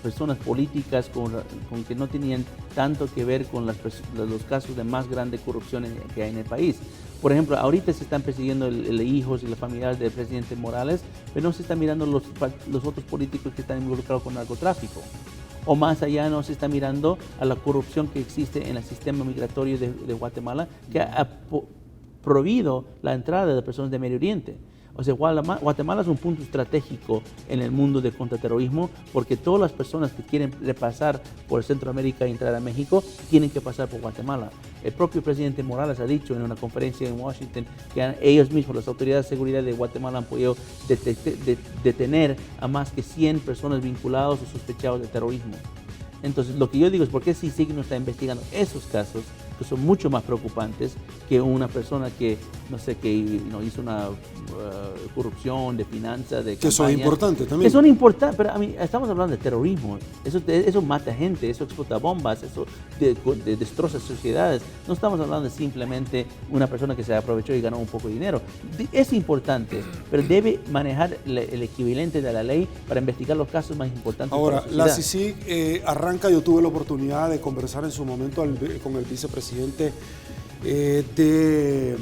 personas políticas con que no tenían tanto que ver con los casos de más grande corrupción que hay en el país. Por ejemplo, ahorita se están persiguiendo los hijos y las familiares del presidente Morales, pero no se están mirando los otros políticos que están involucrados con narcotráfico. O más allá, no se está mirando a la corrupción que existe en el sistema migratorio de Guatemala, que ha prohibido la entrada de personas de Medio Oriente. O sea, Guatemala es un punto estratégico en el mundo de contraterrorismo, porque todas las personas que quieren repasar por Centroamérica y entrar a México tienen que pasar por Guatemala. El propio presidente Morales ha dicho en una conferencia en Washington que ellos mismos, las autoridades de seguridad de Guatemala, han podido detener a más que 100 personas vinculadas o sospechados de terrorismo. Entonces, lo que yo digo es, ¿por qué CICIG no está investigando esos casos que son mucho más preocupantes que una persona que, no sé, que hizo una corrupción de finanzas, de que son campaña. importantes también. Que son importantes, pero estamos hablando de terrorismo. Eso mata gente, eso explota bombas, eso destroza sociedades. No estamos hablando de simplemente una persona que se aprovechó y ganó un poco de dinero. Es importante, pero debe manejar el equivalente de la ley para investigar los casos más importantes. Ahora, la CICIG arranca, yo tuve la oportunidad de conversar en su momento con el vicepresidente de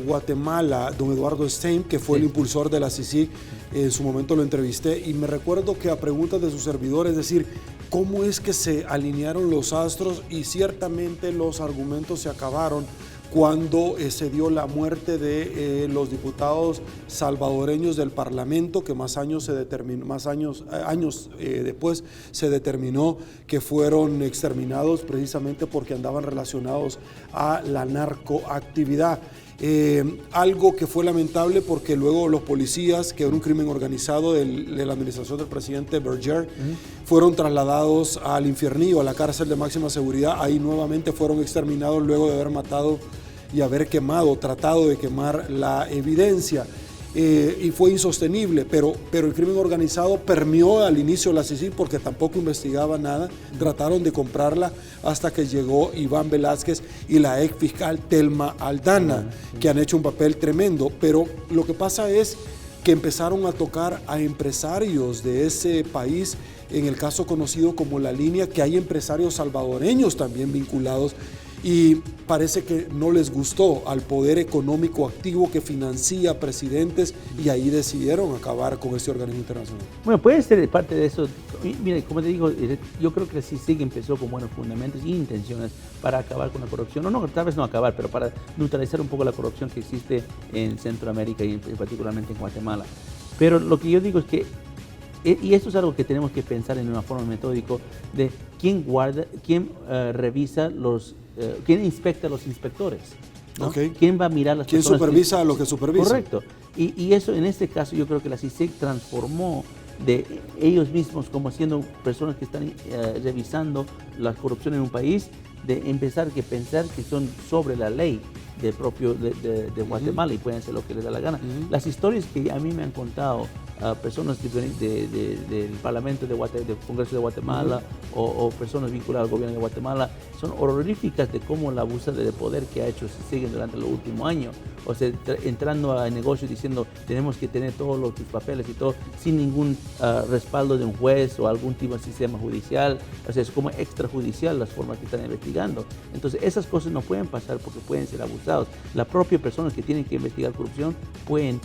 Guatemala, don Eduardo Stein, que fue el impulsor de la CICIG. En su momento lo entrevisté y me recuerdo que a preguntas de su servidor, es decir, cómo es que se alinearon los astros, y ciertamente los argumentos se acabaron cuando se dio la muerte de los diputados salvadoreños del Parlamento, que años después se determinó que fueron exterminados precisamente porque andaban relacionados a la narcoactividad. Algo que fue lamentable porque luego los policías, que era un crimen organizado de la administración del presidente Berger, fueron trasladados al infiernío, a la cárcel de máxima seguridad. Ahí nuevamente fueron exterminados luego de haber matado y haber tratado de quemar la evidencia. Y fue insostenible, pero el crimen organizado permeó al inicio la CICIG porque tampoco investigaba nada. Trataron de comprarla hasta que llegó Iván Velázquez y la ex fiscal Telma Aldana, que han hecho un papel tremendo. Pero lo que pasa es que empezaron a tocar a empresarios de ese país, en el caso conocido como La Línea, que hay empresarios salvadoreños también vinculados, y parece que no les gustó al poder económico activo que financia presidentes, y ahí decidieron acabar con este organismo internacional. Bueno, puede ser parte de eso. Mire, como te digo, yo creo que la CICIG empezó con buenos fundamentos e intenciones para acabar con la corrupción, tal vez no acabar, pero para neutralizar un poco la corrupción que existe en Centroamérica y particularmente en Guatemala. Pero lo que yo digo es que, y esto es algo que tenemos que pensar en una forma metódica, de quién revisa quién inspecta a los inspectores, ¿no? ¿Quién va a mirar las personas? ¿Quién supervisa a los que supervisan? Correcto. Y eso, en este caso, yo creo que la CICIG transformó de ellos mismos como siendo personas que están revisando la corrupción en un país, de empezar a pensar que son sobre la ley de Guatemala y pueden hacer lo que les da la gana. Las historias que a mí me han contado personas del Parlamento del Congreso de Guatemala o personas vinculadas al gobierno de Guatemala son horroríficas de cómo la abusa de poder que ha hecho se sigue durante los últimos años. O sea, entrando a negocios diciendo tenemos que tener todos tus papeles y todo sin ningún respaldo de un juez o algún tipo de sistema judicial. O sea, es como extrajudicial las formas que están investigando. Entonces esas cosas no pueden pasar porque pueden ser abusados. Las propias personas que tienen que investigar corrupción pueden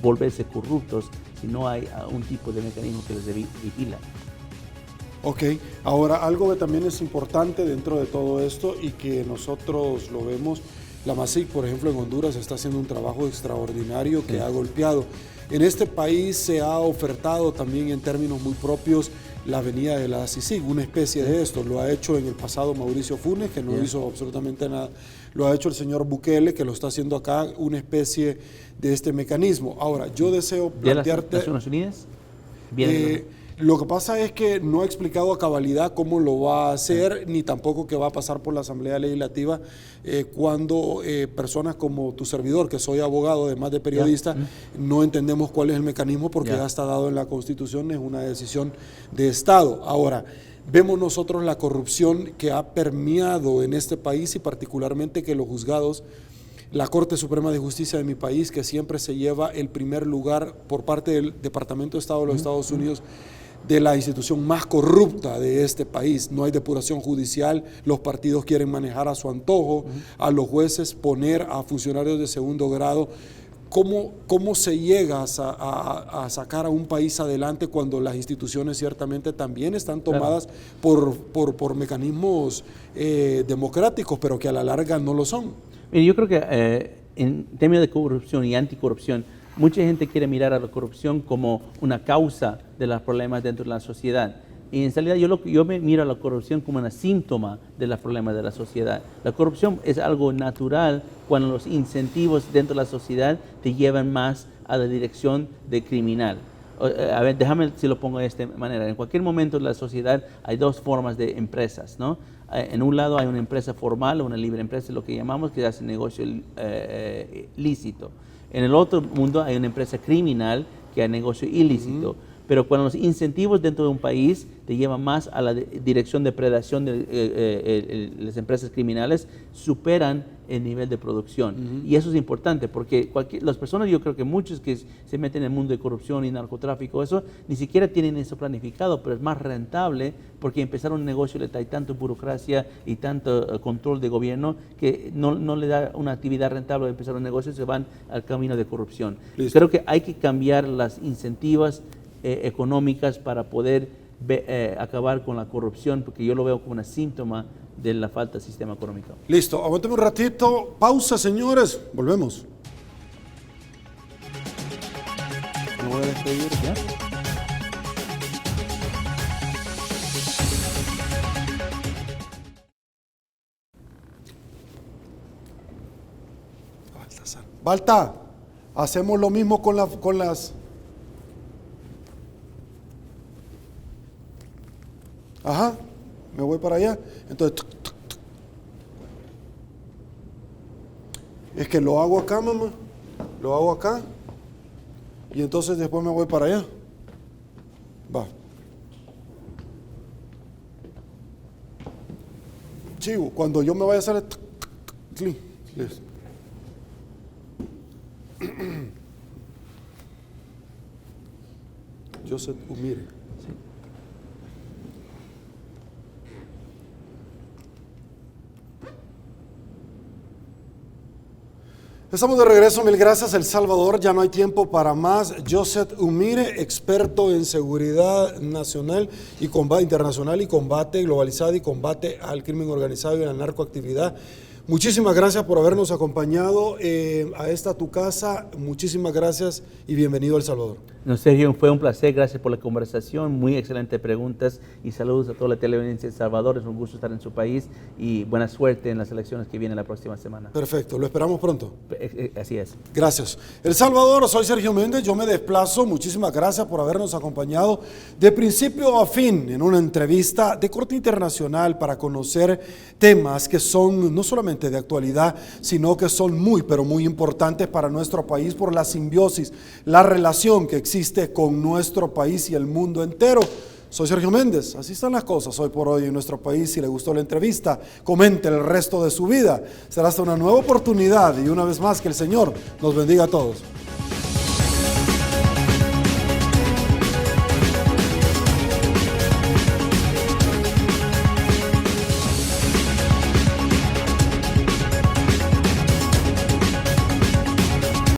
volverse corruptos si no hay un tipo de mecanismo que les vigila. Ok, ahora algo que también es importante dentro de todo esto y que nosotros lo vemos, la MASIC, por ejemplo, en Honduras está haciendo un trabajo extraordinario que ha golpeado. En este país se ha ofertado también en términos muy propios la venida de la CICIG, una especie de esto. Lo ha hecho en el pasado Mauricio Funes, que no hizo absolutamente nada. Lo ha hecho el señor Bukele, que lo está haciendo acá, una especie de este mecanismo. Ahora, yo deseo plantearte... ¿Las Naciones Unidas? Lo que pasa es que no ha explicado a cabalidad cómo lo va a hacer, ni tampoco que va a pasar por la Asamblea Legislativa cuando personas como tu servidor, que soy abogado, además de periodista, no entendemos cuál es el mecanismo porque ya está dado en la Constitución, es una decisión de Estado. Ahora, vemos nosotros la corrupción que ha permeado en este país y particularmente que los juzgados, la Corte Suprema de Justicia de mi país, que siempre se lleva el primer lugar por parte del Departamento de Estado de los Estados Unidos, de la institución más corrupta de este país. No hay depuración judicial, los partidos quieren manejar a su antojo, a los jueces poner a funcionarios de segundo grado. ¿Cómo se llega a sacar a un país adelante cuando las instituciones ciertamente también están tomadas por mecanismos democráticos, pero que a la larga no lo son? Mire, yo creo que en términos de corrupción y anticorrupción, mucha gente quiere mirar a la corrupción como una causa de los problemas dentro de la sociedad. Y en realidad yo me miro a la corrupción como un síntoma de los problemas de la sociedad. La corrupción es algo natural cuando los incentivos dentro de la sociedad te llevan más a la dirección de criminal. A ver, déjame si lo pongo de esta manera. En cualquier momento en la sociedad hay dos formas de empresas, ¿no? En un lado hay una empresa formal, una libre empresa, lo que llamamos, que hace negocio lícito. En el otro mundo hay una empresa criminal que hace negocio ilícito. Pero cuando los incentivos dentro de un país te llevan más a la dirección de predación de las empresas criminales, superan el nivel de producción. Y eso es importante porque las personas, yo creo que muchos que se meten en el mundo de corrupción y narcotráfico, eso ni siquiera tienen eso planificado, pero es más rentable porque empezar un negocio le trae tanto burocracia y tanto control de gobierno que no le da una actividad rentable de empezar un negocio, se van al camino de corrupción. Listo. Creo que hay que cambiar las incentivas económicas para poder acabar con la corrupción, porque yo lo veo como un síntoma de la falta de sistema económico. Listo, aguántame un ratito, pausa señores, volvemos. Me voy a despedir ya. Balta, hacemos lo mismo con las... Ajá, me voy para allá. Entonces, es que lo hago acá, mamá. Lo hago acá. Y entonces después me voy para allá. Va. Chivo, cuando yo me vaya a hacer el... Listo. Joseph Umire. Sí. Estamos de regreso, mil gracias El Salvador, ya no hay tiempo para más. Joseph Umire, experto en seguridad nacional y combate internacional y combate globalizado y combate al crimen organizado y a la narcoactividad. Muchísimas gracias por habernos acompañado a esta tu casa, muchísimas gracias y bienvenido a El Salvador. No, Sergio, fue un placer, gracias por la conversación, muy excelentes preguntas y saludos a toda la televidencia de El Salvador, es un gusto estar en su país y buena suerte en las elecciones que vienen la próxima semana. Perfecto, lo esperamos pronto. Así es. Gracias. El Salvador, soy Sergio Méndez, yo me desplazo, muchísimas gracias por habernos acompañado de principio a fin en una entrevista de corte internacional para conocer temas que son no solamente de actualidad, sino que son muy, pero muy importantes para nuestro país por la simbiosis, la relación que existe con nuestro país y el mundo entero. Soy Sergio Méndez, así están las cosas hoy por hoy en nuestro país. Si le gustó la entrevista, comente el resto de su vida. Será hasta una nueva oportunidad y una vez más que el Señor nos bendiga a todos.